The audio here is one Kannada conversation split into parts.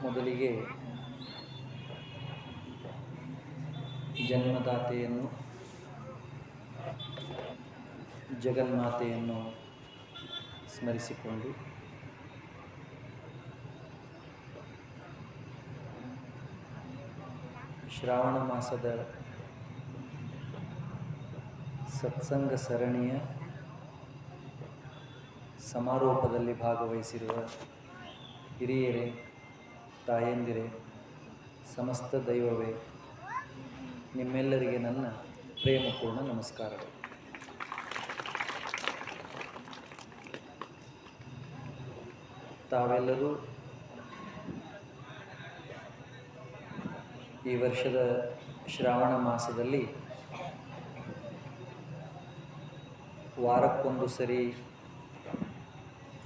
ಮೊದಲಿಗೆ ಜನ್ಮದಾತೆಯನ್ನು ಜಗನ್ಮಾತೆಯನ್ನು ಸ್ಮರಿಸಿಕೊಂಡು ಶ್ರಾವಣ ಮಾಸದ ಸತ್ಸಂಗ ಸರಣಿಯ ಸಮಾರೋಪದಲ್ಲಿ ಭಾಗವಹಿಸಿರುವ ಹಿರಿಯರೇ, ತಾಯಂದಿರೇ, ಸಮಸ್ತ ದೈವವೇ, ನಿಮ್ಮೆಲ್ಲರಿಗೆ ನನ್ನ ಪ್ರೇಮಪೂರ್ಣ ನಮಸ್ಕಾರಗಳು. ತಾವೆಲ್ಲರೂ ಈ ವರ್ಷದ ಶ್ರಾವಣ ಮಾಸದಲ್ಲಿ ವಾರಕ್ಕೊಂದು ಸರಿ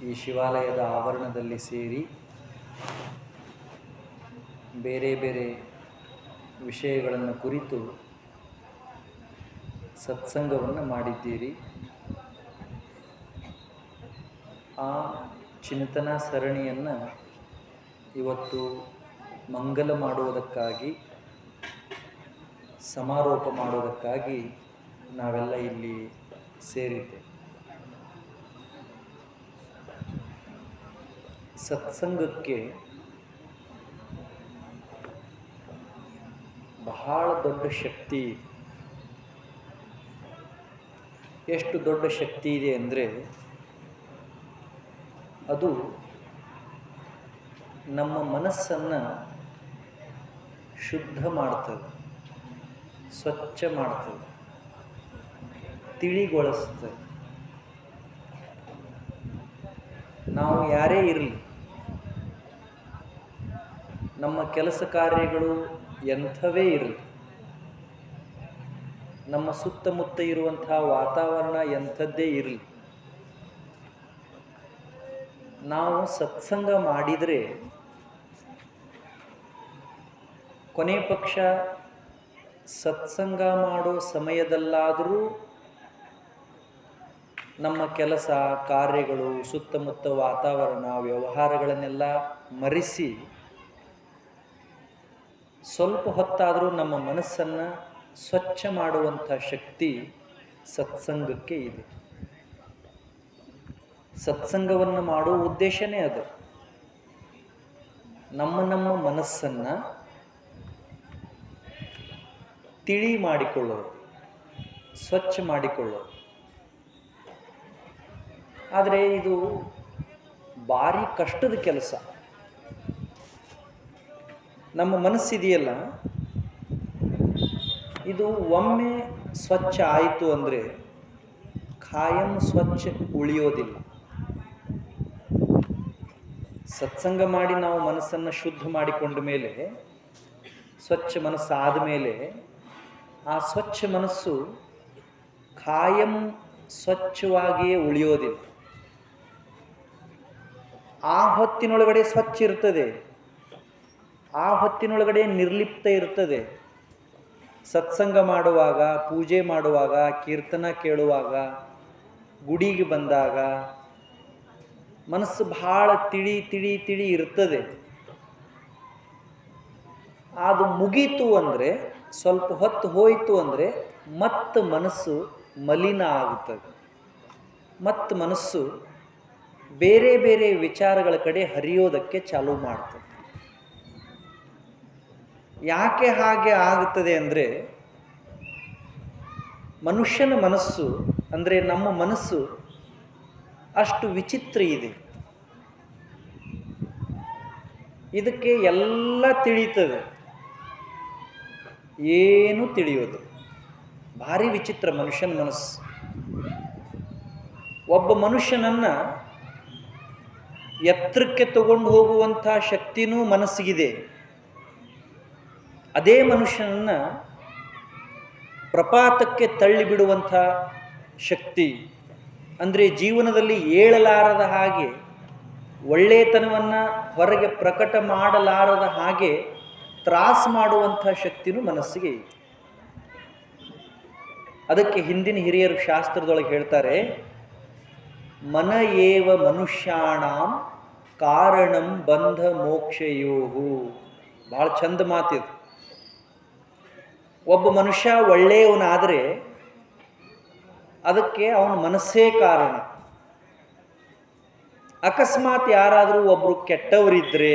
ಈ ಶಿವಾಲಯದ ಆವರಣದಲ್ಲಿ ಸೇರಿ ಬೇರೆ ಬೇರೆ ವಿಷಯಗಳನ್ನು ಕುರಿತು ಸತ್ಸಂಗವನ್ನು ಮಾಡಿದ್ದೀರಿ. ಆ ಚಿಂತನಾ ಸರಣಿಯನ್ನು ಇವತ್ತು ಮಂಗಲ ಮಾಡುವುದಕ್ಕಾಗಿ, ಸಮಾರೋಪ ಮಾಡುವುದಕ್ಕಾಗಿ ನಾವೆಲ್ಲ ಇಲ್ಲಿ ಸೇರಿದ್ದೆ. ಸತ್ಸಂಗಕ್ಕೆ ಬಹಳ ದೊಡ್ಡ ಶಕ್ತಿ. ಎಷ್ಟು ದೊಡ್ಡ ಶಕ್ತಿ ಇದೆ ಅಂದರೆ, ಅದು ನಮ್ಮ ಮನಸ್ಸನ್ನು ಶುದ್ಧ ಮಾಡ್ತದೆ, ಸ್ವಚ್ಛ ಮಾಡ್ತದೆ, ತಿಳಿಗೊಳಿಸ್ತದೆ. ನಾವು ಯಾರೇ ಇರಲಿ, ನಮ್ಮ ಕೆಲಸ ಕಾರ್ಯಗಳು ಎಂಥವೇ ಇರಲಿ, ನಮ್ಮ ಸುತ್ತಮುತ್ತ ಇರುವಂತಹ ವಾತಾವರಣ ಎಂಥದ್ದೇ ಇರಲಿ, ನಾವು ಸತ್ಸಂಗ ಮಾಡಿದರೆ ಕೊನೆ ಪಕ್ಷ ಸತ್ಸಂಗ ಮಾಡೋ ಸಮಯದಲ್ಲಾದರೂ ನಮ್ಮ ಕೆಲಸ ಕಾರ್ಯಗಳು, ಸುತ್ತಮುತ್ತ ವಾತಾವರಣ, ವ್ಯವಹಾರಗಳನ್ನೆಲ್ಲ ಮರೆಸಿ ಸ್ವಲ್ಪ ಹೊತ್ತಾದರೂ ನಮ್ಮ ಮನಸ್ಸನ್ನು ಸ್ವಚ್ಛ ಮಾಡುವಂಥ ಶಕ್ತಿ ಸತ್ಸಂಗಕ್ಕೆ ಇದೆ. ಸತ್ಸಂಗವನ್ನು ಮಾಡುವ ಉದ್ದೇಶನೇ ಅದು. ನಮ್ಮ ಮನಸ್ಸನ್ನು ತಿಳಿ ಮಾಡಿಕೊಳ್ಳೋದು, ಸ್ವಚ್ಛ ಮಾಡಿಕೊಳ್ಳೋದು. ಆದರೆ ಇದು ಭಾರಿ ಕಷ್ಟದ ಕೆಲಸ. ನಮ್ಮ ಮನಸ್ಸಿದೆಯಲ್ಲ, ಇದು ಒಮ್ಮೆ ಸ್ವಚ್ಛ ಆಯಿತು ಅಂದರೆ ಖಾಯಂ ಸ್ವಚ್ಛ ಉಳಿಯೋದಿಲ್ಲ. ಸತ್ಸಂಗ ಮಾಡಿ ನಾವು ಮನಸ್ಸನ್ನು ಶುದ್ಧ ಮಾಡಿಕೊಂಡ ಮೇಲೆ, ಸ್ವಚ್ಛ ಮನಸ್ಸಾದ ಮೇಲೆ, ಆ ಸ್ವಚ್ಛ ಮನಸ್ಸು ಖಾಯಂ ಸ್ವಚ್ಛವಾಗಿಯೇ ಉಳಿಯೋದಿಲ್ಲ. ಆ ಹೊತ್ತಿನೊಳಗಡೆ ಸ್ವಚ್ಛ ಇರ್ತದೆ, ಆ ಹೊತ್ತಿನೊಳಗಡೆ ನಿರ್ಲಿಪ್ತ ಇರ್ತದೆ. ಸತ್ಸಂಗ ಮಾಡುವಾಗ, ಪೂಜೆ ಮಾಡುವಾಗ, ಕೀರ್ತನ ಕೇಳುವಾಗ, ಗುಡಿಗೆ ಬಂದಾಗ ಮನಸ್ಸು ಬಹಳ ತಿಳಿ ಇರ್ತದೆ. ಅದು ಮುಗೀತು ಅಂದರೆ, ಸ್ವಲ್ಪ ಹೊತ್ತು ಹೋಯಿತು ಅಂದರೆ ಮತ್ತೆ ಮನಸ್ಸು ಮಲಿನ ಆಗುತ್ತದೆ. ಮತ್ತು ಮನಸ್ಸು ಬೇರೆ ಬೇರೆ ವಿಚಾರಗಳ ಕಡೆ ಹರಿಯೋದಕ್ಕೆ ಚಾಲೂ ಮಾಡ್ತದೆ. ಯಾಕೆ ಹಾಗೆ ಆಗುತ್ತದೆ ಅಂದರೆ, ಮನುಷ್ಯನ ಮನಸ್ಸು ಅಂದರೆ ನಮ್ಮ ಮನಸ್ಸು ಅಷ್ಟು ವಿಚಿತ್ರ ಇದೆ. ಇದಕ್ಕೆ ಎಲ್ಲ ತಿಳಿಯುತ್ತದೆ, ಏನು ತಿಳಿಯೋದು. ಭಾರಿ ವಿಚಿತ್ರ ಮನುಷ್ಯನ ಮನಸ್ಸು. ಒಬ್ಬ ಮನುಷ್ಯನನ್ನು ಎತ್ತರಕ್ಕೆ ತಗೊಂಡು ಹೋಗುವಂಥ ಶಕ್ತಿನೂ ಮನಸ್ಸಿಗಿದೆ. ಅದೇ ಮನುಷ್ಯನನ್ನು ಪ್ರಪಾತಕ್ಕೆ ತಳ್ಳಿಬಿಡುವಂಥ ಶಕ್ತಿ, ಅಂದರೆ ಜೀವನದಲ್ಲಿ ಏಳಲಾರದ ಹಾಗೆ, ಒಳ್ಳೆಯತನವನ್ನು ಹೊರಗೆ ಪ್ರಕಟ ಮಾಡಲಾರದ ಹಾಗೆ ತ್ರಾಸು ಮಾಡುವಂಥ ಶಕ್ತಿನೂ ಮನಸ್ಸಿಗೆ ಇದೆ. ಅದಕ್ಕೆ ಹಿಂದಿನ ಹಿರಿಯರು ಶಾಸ್ತ್ರದೊಳಗೆ ಹೇಳ್ತಾರೆ, ಮನ ಏವ ಮನುಷ್ಯಾಣಾಂ ಕಾರಣಂ ಬಂಧ ಮೋಕ್ಷಯೋಹು. ಬಹಳ ಚಂದ ಮಾತಿದು. ಒಬ್ಬ ಮನುಷ್ಯ ಒಳ್ಳೆಯವನಾದರೆ ಅದಕ್ಕೆ ಅವನ ಮನಸ್ಸೇ ಕಾರಣ. ಅಕಸ್ಮಾತ್ ಯಾರಾದರೂ ಒಬ್ಬರು ಕೆಟ್ಟವರಿದ್ದರೆ,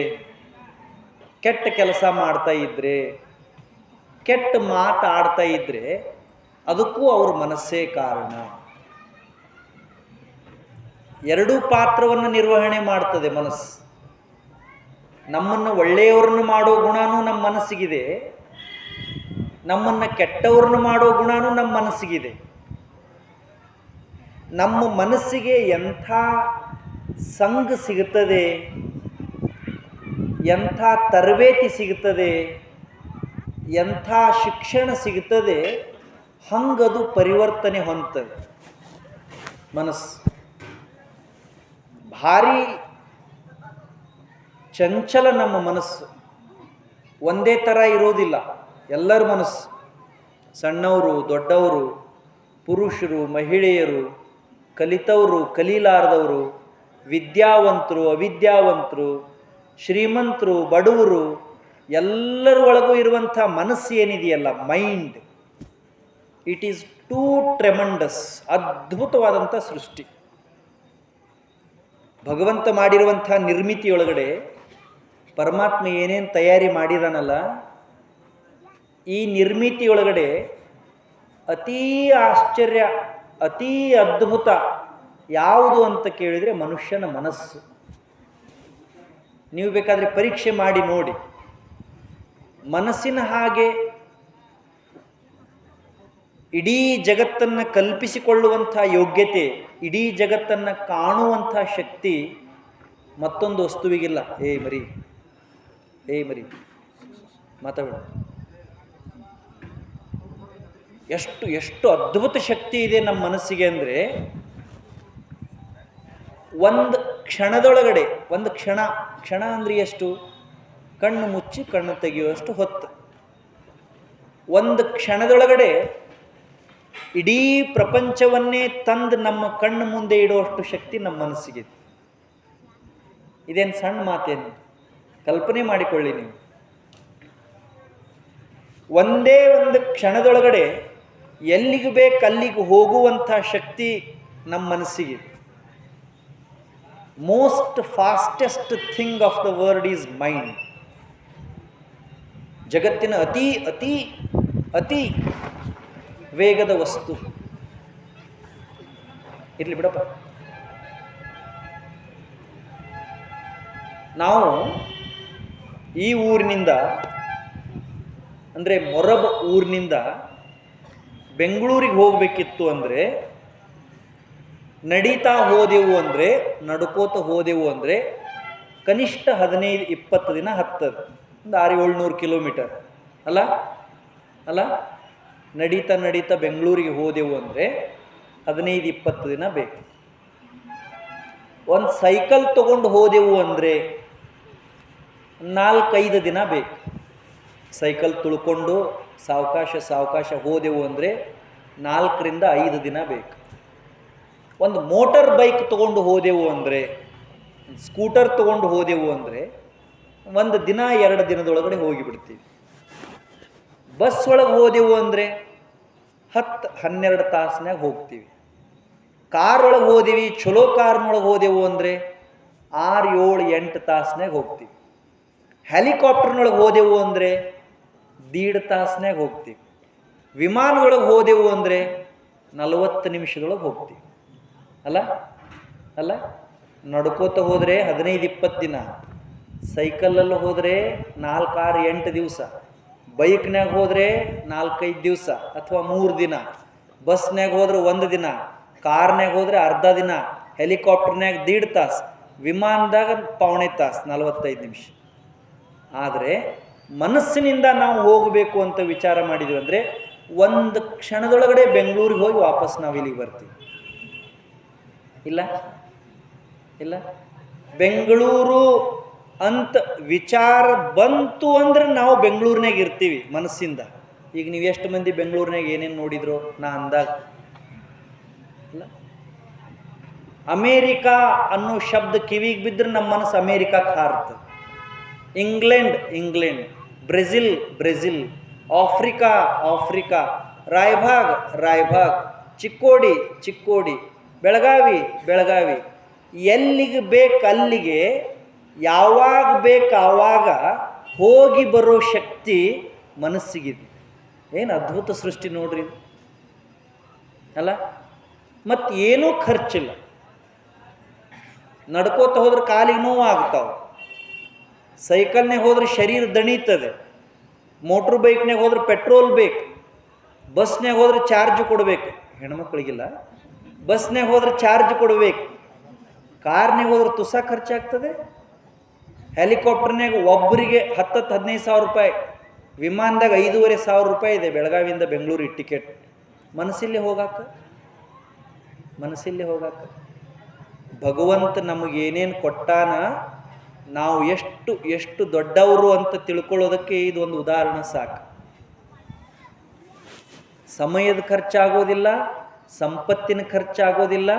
ಕೆಟ್ಟ ಕೆಲಸ ಮಾಡ್ತಾ ಇದ್ರೆ, ಕೆಟ್ಟ ಮಾತಾಡ್ತಾ ಇದ್ರೆ ಅದಕ್ಕೂ ಅವ್ರ ಮನಸ್ಸೇ ಕಾರಣ. ಎರಡೂ ಪಾತ್ರವನ್ನು ನಿರ್ವಹಣೆ ಮಾಡ್ತದೆ ಮನಸ್ಸು. ನಮ್ಮನ್ನು ಒಳ್ಳೆಯವ್ರನ್ನ ಮಾಡೋ ಗುಣನೂ ನಮ್ಮ ಮನಸ್ಸಿಗಿದೆ, ನಮ್ಮನ್ನು ಕೆಟ್ಟವ್ರನ್ನ ಮಾಡೋ ಗುಣನೂ ನಮ್ಮ ಮನಸ್ಸಿಗಿದೆ. ನಮ್ಮ ಮನಸ್ಸಿಗೆ ಎಂಥ ಸಂಘ ಸಿಗುತ್ತದೆ, ಎಂಥ ತರಬೇತಿ ಸಿಗುತ್ತದೆ, ಎಂಥ ಶಿಕ್ಷಣ ಸಿಗುತ್ತದೆ, ಹಂಗದು ಪರಿವರ್ತನೆ ಹೊಂದ್ತದೆ ಮನಸ್ಸು. ಭಾರಿ ಚಂಚಲ ನಮ್ಮ ಮನಸ್ಸು, ಒಂದೇ ಥರ ಇರೋದಿಲ್ಲ. ಎಲ್ಲರ ಮನಸ್ಸು, ಸಣ್ಣವರು ದೊಡ್ಡವರು, ಪುರುಷರು ಮಹಿಳೆಯರು, ಕಲಿತವರು ಕಲೀಲಾರದವರು, ವಿದ್ಯಾವಂತರು ಅವಿದ್ಯಾವಂತರು, ಶ್ರೀಮಂತರು ಬಡವರು, ಎಲ್ಲರ ಒಳಗೂ ಇರುವಂಥ ಮನಸ್ಸು ಏನಿದೆಯಲ್ಲ, mind, it is two tremendous. ಅದ್ಭುತವಾದಂಥ ಸೃಷ್ಟಿ. ಭಗವಂತ ಮಾಡಿರುವಂಥ ನಿರ್ಮಿತಿಯೊಳಗಡೆ ಪರಮಾತ್ಮ ಏನೇನು ತಯಾರಿ ಮಾಡಿದಾನಲ್ಲ, ಈ ನಿರ್ಮಿತಿಯೊಳಗಡೆ ಅತೀ ಆಶ್ಚರ್ಯ, ಅತೀ ಅದ್ಭುತ ಯಾವುದು ಅಂತ ಕೇಳಿದರೆ ಮನುಷ್ಯನ ಮನಸ್ಸು. ನೀವು ಬೇಕಾದರೆ ಪರೀಕ್ಷೆ ಮಾಡಿ ನೋಡಿ. ಮನಸ್ಸಿನ ಹಾಗೆ ಇಡೀ ಜಗತ್ತನ್ನು ಕಲ್ಪಿಸಿಕೊಳ್ಳುವಂಥ ಯೋಗ್ಯತೆ, ಇಡೀ ಜಗತ್ತನ್ನು ಕಾಣುವಂಥ ಶಕ್ತಿ ಮತ್ತೊಂದು ವಸ್ತುವಿಗಿಲ್ಲ. ಏ ಮರಿ ಮಾತಾಡ. ಎಷ್ಟು ಎಷ್ಟು ಅದ್ಭುತ ಶಕ್ತಿ ಇದೆ ನಮ್ಮ ಮನಸ್ಸಿಗೆ ಅಂದರೆ, ಒಂದು ಕ್ಷಣದೊಳಗಡೆ, ಒಂದು ಕ್ಷಣ ಅಂದರೆ ಎಷ್ಟು? ಕಣ್ಣು ಮುಚ್ಚಿ ಕಣ್ಣು ತೆಗೆಯುವಷ್ಟು ಹೊತ್ತು. ಒಂದು ಕ್ಷಣದೊಳಗಡೆ ಇಡೀ ಪ್ರಪಂಚವನ್ನೇ ತಂದು ನಮ್ಮ ಕಣ್ಣು ಮುಂದೆ ಇಡುವಷ್ಟು ಶಕ್ತಿ ನಮ್ಮ ಮನಸ್ಸಿಗೆ. ಇದೇನು ಸಣ್ಣ ಮಾತೇನು? ಕಲ್ಪನೆ ಮಾಡಿಕೊಳ್ಳಿ ನೀವು. ಒಂದೇ ಒಂದು ಕ್ಷಣದೊಳಗಡೆ ಎಲ್ಲಿಗೆ ಬೇಕು ಅಲ್ಲಿಗೆ ಹೋಗುವಂಥ ಶಕ್ತಿ ನಮ್ಮ ಮನಸ್ಸಿಗೆ. Most fastest thing of the world is mind. ಜಗತ್ತಿನ ಅತಿ ಅತಿ ಅತಿ ವೇಗದ ವಸ್ತು. ಇರ್ಲಿ ಬಿಡಪ್ಪ. ನಾವು ಈ ಊರಿನಿಂದ, ಅಂದರೆ ಮೊರಬ್ ಊರಿನಿಂದ ಬೆಂಗಳೂರಿಗೆ ಹೋಗಬೇಕಿತ್ತು ಅಂದರೆ, ನಡೀತಾ ಹೋದೆವು ಅಂದರೆ, ನಡ್ಕೋತ ಹೋದೆವು ಅಂದರೆ ಕನಿಷ್ಠ 15-20 ದಿನ ಹತ್ತದು. ಒಂದು 600-700 ಕಿಲೋಮೀಟರ್ ಅಲ್ಲ. ನಡೀತಾ ಬೆಂಗಳೂರಿಗೆ ಹೋದೆವು ಅಂದರೆ 15-20 ದಿನ ಬೇಕು. ಒಂದು ಸೈಕಲ್ ತಗೊಂಡು ಹೋದೆವು ಅಂದರೆ 4-5 ದಿನ ಬೇಕು. ಸೈಕಲ್ ತುಳ್ಕೊಂಡು ಸಾವಕಾಶ ಹೋದೆವು ಅಂದರೆ 4-5 ದಿನ ಬೇಕು. ಒಂದು ಮೋಟರ್ ಬೈಕ್ ತಗೊಂಡು ಹೋದೆವು ಅಂದರೆ, ಸ್ಕೂಟರ್ ತಗೊಂಡು ಹೋದೆವು ಅಂದರೆ 1 ದಿನ 2 ದಿನದೊಳಗಡೆ ಹೋಗಿಬಿಡ್ತೀವಿ. ಬಸ್ ಒಳಗೆ ಹೋದೆವು ಅಂದರೆ 10-12 ತಾಸಿನಾಗ ಹೋಗ್ತೀವಿ. ಕಾರ್ ಒಳಗೆ ಹೋದೀವಿ, ಚಲೋ ಕಾರ್ನೊಳಗೆ ಹೋದೆವು ಅಂದರೆ 6-7-8 ತಾಸಿನಾಗ ಹೋಗ್ತೀವಿ. ಹೆಲಿಕಾಪ್ಟರ್ನೊಳಗೆ ಹೋದೆವು ಅಂದರೆ 1.5 ತಾಸಿನಾಗ ಹೋಗ್ತೀವಿ. ವಿಮಾನದೊಳಗೆ ಹೋದೆವು ಅಂದರೆ 40 ನಿಮಿಷದೊಳಗೆ ಹೋಗ್ತೀವಿ. ಅಲ್ಲ. ನಡ್ಕೋತ ಹೋದರೆ 15-20 ದಿನ, ಸೈಕಲಲ್ಲಿ ಹೋದರೆ 4-6-8 ದಿವಸ, ಬೈಕ್ನಾಗ ಹೋದರೆ 4-5 ದಿವಸ ಅಥವಾ 3 ದಿನ, ಬಸ್ನಾಗ ಹೋದ್ರೆ 1 ದಿನ, ಕಾರ್ನಾಗ ಹೋದರೆ ಅರ್ಧ ದಿನ, ಹೆಲಿಕಾಪ್ಟರ್ನಾಗ 1.5 ತಾಸು, ವಿಮಾನದಾಗ 1.25 ತಾಸು, 45 ನಿಮಿಷ. ಆದರೆ ಮನಸ್ಸಿನಿಂದ ನಾವು ಹೋಗಬೇಕು ಅಂತ ವಿಚಾರ ಮಾಡಿದ್ವಿ ಅಂದರೆ 1 ಕ್ಷಣದೊಳಗಡೆ ಬೆಂಗಳೂರಿಗೆ ಹೋಗಿ ವಾಪಸ್ ನಾವು ಇಲ್ಲಿಗೆ ಬರ್ತೀವಿ. ಇಲ್ಲ. ಬೆಂಗಳೂರು ಅಂತ ವಿಚಾರ ಬಂತು ಅಂದರೆ ನಾವು ಬೆಂಗಳೂರಿನಾಗ ಇರ್ತೀವಿ ಮನಸ್ಸಿಂದ. ಈಗ ನೀವು ಎಷ್ಟು ಮಂದಿ ಬೆಂಗಳೂರಿನಾಗ ಏನೇನು ನೋಡಿದ್ರು ನಾ ಅಂದಾಗ? ಇಲ್ಲ. ಅಮೇರಿಕಾ ಅನ್ನೋ ಶಬ್ದ ಕಿವಿಗೆ ಬಿದ್ದರೆ ನಮ್ಮ ಮನಸ್ಸು ಅಮೇರಿಕಾಕ್ಕೆ ಹಾರುತ್ತೆ. England, Brazil, Africa, Raibag, Chikkodi, Belagavi, ಎಲ್ಲಿಗೆ ಬೇಕು ಅಲ್ಲಿಗೆ ಯಾವಾಗ ಬೇಕು ಆವಾಗ ಹೋಗಿ ಬರೋ ಶಕ್ತಿ ಮನಸ್ಸಿಗಿದೆ. ಏನು ಅದ್ಭುತ ಸೃಷ್ಟಿ ನೋಡ್ರಿ ಅಲ್ಲ. ಮತ್ತು ಏನೂ ಖರ್ಚಿಲ್ಲ. ನಡ್ಕೋತ ಹೋದ್ರೆ ಕಾಲಿಗೆ ನೋವು ಆಗ್ತಾವೆ, ಸೈಕಲ್ನಾಗ ಹೋದ್ರೆ ಶರೀರ ದಣಿತದೆ, ಮೋಟ್ರ್ ಬೈಕ್ನಾಗ ಹೋದ್ರೆ ಪೆಟ್ರೋಲ್ ಬೇಕು, ಬಸ್ನಾಗ ಹೋದ್ರೆ ಚಾರ್ಜ್ ಕೊಡಬೇಕು, ಹೆಣ್ಮಕ್ಳಿಗಿಲ್ಲ, ಬಸ್ನಾಗ ಹೋದ್ರೆ ಚಾರ್ಜ್ ಕೊಡಬೇಕು, ಕಾರ್ನಾಗ ಹೋದ್ರೆ ತುಸ ಖರ್ಚಾಗ್ತದೆ, ಹೆಲಿಕಾಪ್ಟರ್ನಾಗ ಒಬ್ಬರಿಗೆ 10-15 ಸಾವಿರ ರೂಪಾಯಿ, ವಿಮಾನದಾಗ 5,500 ರೂಪಾಯಿ ಇದೆ ಬೆಳಗಾವಿಯಿಂದ ಬೆಂಗಳೂರಿಗೆ ಟಿಕೆಟ್. ಮನಸ್ಸಿಲ್ಲೇ ಹೋಗಾಕ ಭಗವಂತ ನಮಗೇನೇನು ಕೊಟ್ಟಾನ, ನಾವು ಎಷ್ಟು ದೊಡ್ಡವರು ಅಂತ ತಿಳ್ಕೊಳ್ಳೋದಕ್ಕೆ ಇದೊಂದು ಉದಾಹರಣೆ ಸಾಕು. ಸಮಯದ ಖರ್ಚಾಗೋದಿಲ್ಲ, ಸಂಪತ್ತಿನ ಖರ್ಚಾಗೋದಿಲ್ಲ,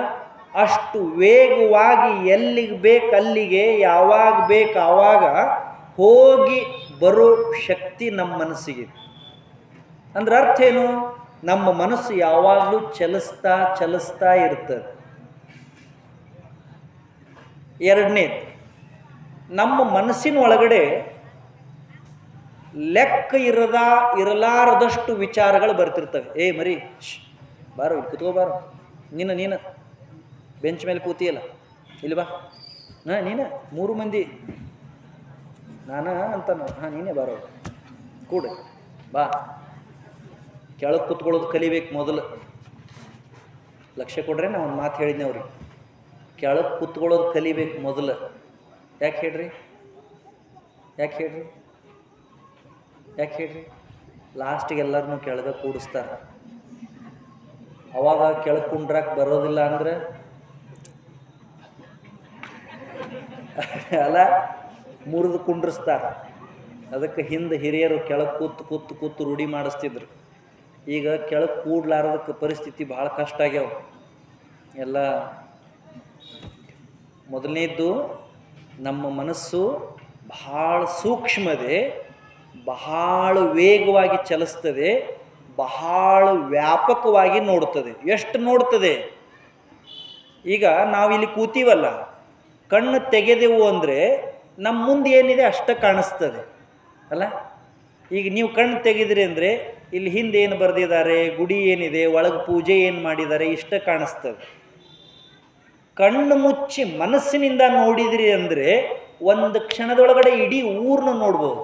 ಅಷ್ಟು ವೇಗವಾಗಿ ಎಲ್ಲಿಗೆ ಬೇಕು ಅಲ್ಲಿಗೆ ಯಾವಾಗ ಬೇಕು ಆವಾಗ ಹೋಗಿ ಬರೋ ಶಕ್ತಿ ನಮ್ಮ ಮನಸ್ಸಿಗೆ. ಅಂದ್ರೆ ಅರ್ಥ ಏನು? ನಮ್ಮ ಮನಸ್ಸು ಯಾವಾಗಲೂ ಚಲಿಸ್ತಾ ಇರ್ತದೆ. ಎರಡನೇದು, ನಮ್ಮ ಮನಸ್ಸಿನ ಒಳಗಡೆ ಲೆಕ್ಕ ಇರಲಾರದಷ್ಟು ವಿಚಾರಗಳು ಬರ್ತಿರ್ತವೆ. ಮರಿ ಬಾರೋ, ಇಲ್ಲಿ ಕುತ್ಕೋಬಾರೋ, ನೀನು ಬೆಂಚ್ ಮೇಲೆ ಕೂತಿಯಲ್ಲ, ಇಲ್ಲಿ ಬಾ, ನೀನು 3 ಮಂದಿ ನಾನು ಅಂತಾನು, ನೀನೇ ಬಾರೋ, ಕೂಡ ಬಾ. ಕೆಳಗೆ ಕೂತ್ಕೊಳ್ಳೋದು ಕಲಿಬೇಕು ಮೊದಲು. ಲಕ್ಷ್ಯ ಕೊಡ್ರೆ ನಾ ಒಂದು ಮಾತು ಹೇಳಿದ್ನೆ ಅವ್ರಿಗೆ, ಕೆಳಗೆ ಕೂತ್ಕೊಳ್ಳೋದು ಕಲಿಬೇಕು ಮೊದಲು. ಯಾಕೆ ಹೇಳ್ರಿ? ಲಾಸ್ಟಿಗೆ ಎಲ್ಲರನ್ನೂ ಕೆಳಗೆ ಕೂಡಿಸ್ತಾರೆ. ಅವಾಗ ಕೆಳಗೆ ಕುಂಡ್ರಾಕ್ ಬರೋದಿಲ್ಲ ಅಂದ್ರೆ ಅಲ್ಲ, ಮುರಿದು ಕುಂಡ್ರಿಸ್ತಾರೆ. ಅದಕ್ಕೆ ಹಿಂದೆ ಹಿರಿಯರು ಕೆಳಗೆ ಕೂತು ರೂಢಿ ಮಾಡಿಸ್ತಿದ್ರು. ಈಗ ಕೆಳಗೆ ಕೂಡ್ಲಾರದಕ್ಕೆ ಪರಿಸ್ಥಿತಿ ಭಾಳ ಕಷ್ಟ ಆಗ್ಯಾವ ಎಲ್ಲ. ಮೊದಲನೇದ್ದು, ನಮ್ಮ ಮನಸ್ಸು ಬಹಳ ಸೂಕ್ಷ್ಮದೆ, ಬಹಳ ವೇಗವಾಗಿ ಚಲಿಸ್ತದೆ, ಬಹಳ ವ್ಯಾಪಕವಾಗಿ ನೋಡ್ತದೆ. ಎಷ್ಟು ನೋಡ್ತದೆ? ಈಗ ನಾವಿಲ್ಲಿ ಕೂತೀವಲ್ಲ, ಕಣ್ಣು ತೆಗೆದೆವು ಅಂದರೆ ನಮ್ಮ ಮುಂದೆ ಏನಿದೆ ಅಷ್ಟ ಕಾಣಿಸ್ತದೆ ಅಲ್ಲ. ಈಗ ನೀವು ಕಣ್ಣು ತೆಗೆದ್ರಿ ಅಂದರೆ ಇಲ್ಲಿ ಹಿಂದೆ ಏನು ಬರೆದಿದ್ದಾರೆ, ಗುಡಿ ಏನಿದೆ, ಒಳಗೆ ಪೂಜೆ ಏನು ಮಾಡಿದ್ದಾರೆ, ಇಷ್ಟ ಕಾಣಿಸ್ತದೆ. ಕಣ್ಣು ಮುಚ್ಚಿ ಮನಸ್ಸಿನಿಂದ ನೋಡಿದ್ರಿ ಅಂದರೆ ಒಂದು ಕ್ಷಣದೊಳಗಡೆ ಇಡೀ ಊರನ್ನ ನೋಡ್ಬೋದು.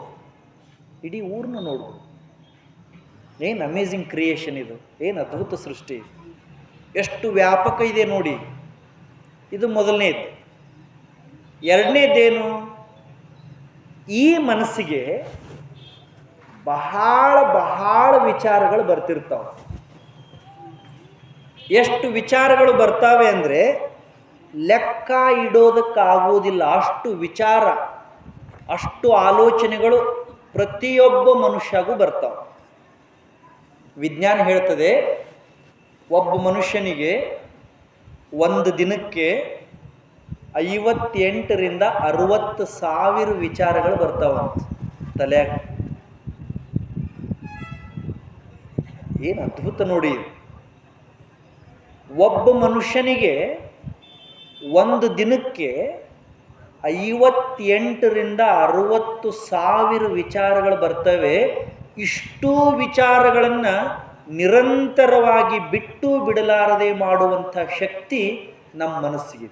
ಏನು ಅಮೇಝಿಂಗ್ ಕ್ರಿಯೇಷನ್ ಇದು, ಏನು ಅದ್ಭುತ ಸೃಷ್ಟಿ, ಎಷ್ಟು ವ್ಯಾಪಕ ಇದೆ ನೋಡಿ. ಇದು ಮೊದಲನೇದು. ಎರಡನೇದೇನು? ಈ ಮನಸ್ಸಿಗೆ ಬಹಳ ವಿಚಾರಗಳು ಬರ್ತಿರ್ತಾವೆ. ಎಷ್ಟು ವಿಚಾರಗಳು ಬರ್ತಾವೆ ಅಂದರೆ ಲೆಕ್ಕ ಇಡೋದಕ್ಕಾಗುವುದಿಲ್ಲ. ಅಷ್ಟು ವಿಚಾರ, ಅಷ್ಟು ಆಲೋಚನೆಗಳು ಪ್ರತಿಯೊಬ್ಬ ಮನುಷ್ಯಗೂ ಬರ್ತಾವೆ. ವಿಜ್ಞಾನ ಹೇಳ್ತದೆ, ಒಬ್ಬ ಮನುಷ್ಯನಿಗೆ ಒಂದು ದಿನಕ್ಕೆ 58ರಿಂದ 60 ಸಾವಿರ ವಿಚಾರಗಳು ಬರ್ತಾವಂತ ತಲೆಯಾಗ. ಏನು ಅದ್ಭುತ ನೋಡಿ. ಒಬ್ಬ ಮನುಷ್ಯನಿಗೆ ಒಂದು ದಿನಕ್ಕೆ 58ರಿಂದ 60 ಸಾವಿರ ವಿಚಾರಗಳು ಬರ್ತವೆ. ಇಷ್ಟೂ ವಿಚಾರಗಳನ್ನು ನಿರಂತರವಾಗಿ ಬಿಟ್ಟು ಬಿಡಲಾರದೆ ಮಾಡುವಂಥ ಶಕ್ತಿ ನಮ್ಮ ಮನಸ್ಸಿಗೆ.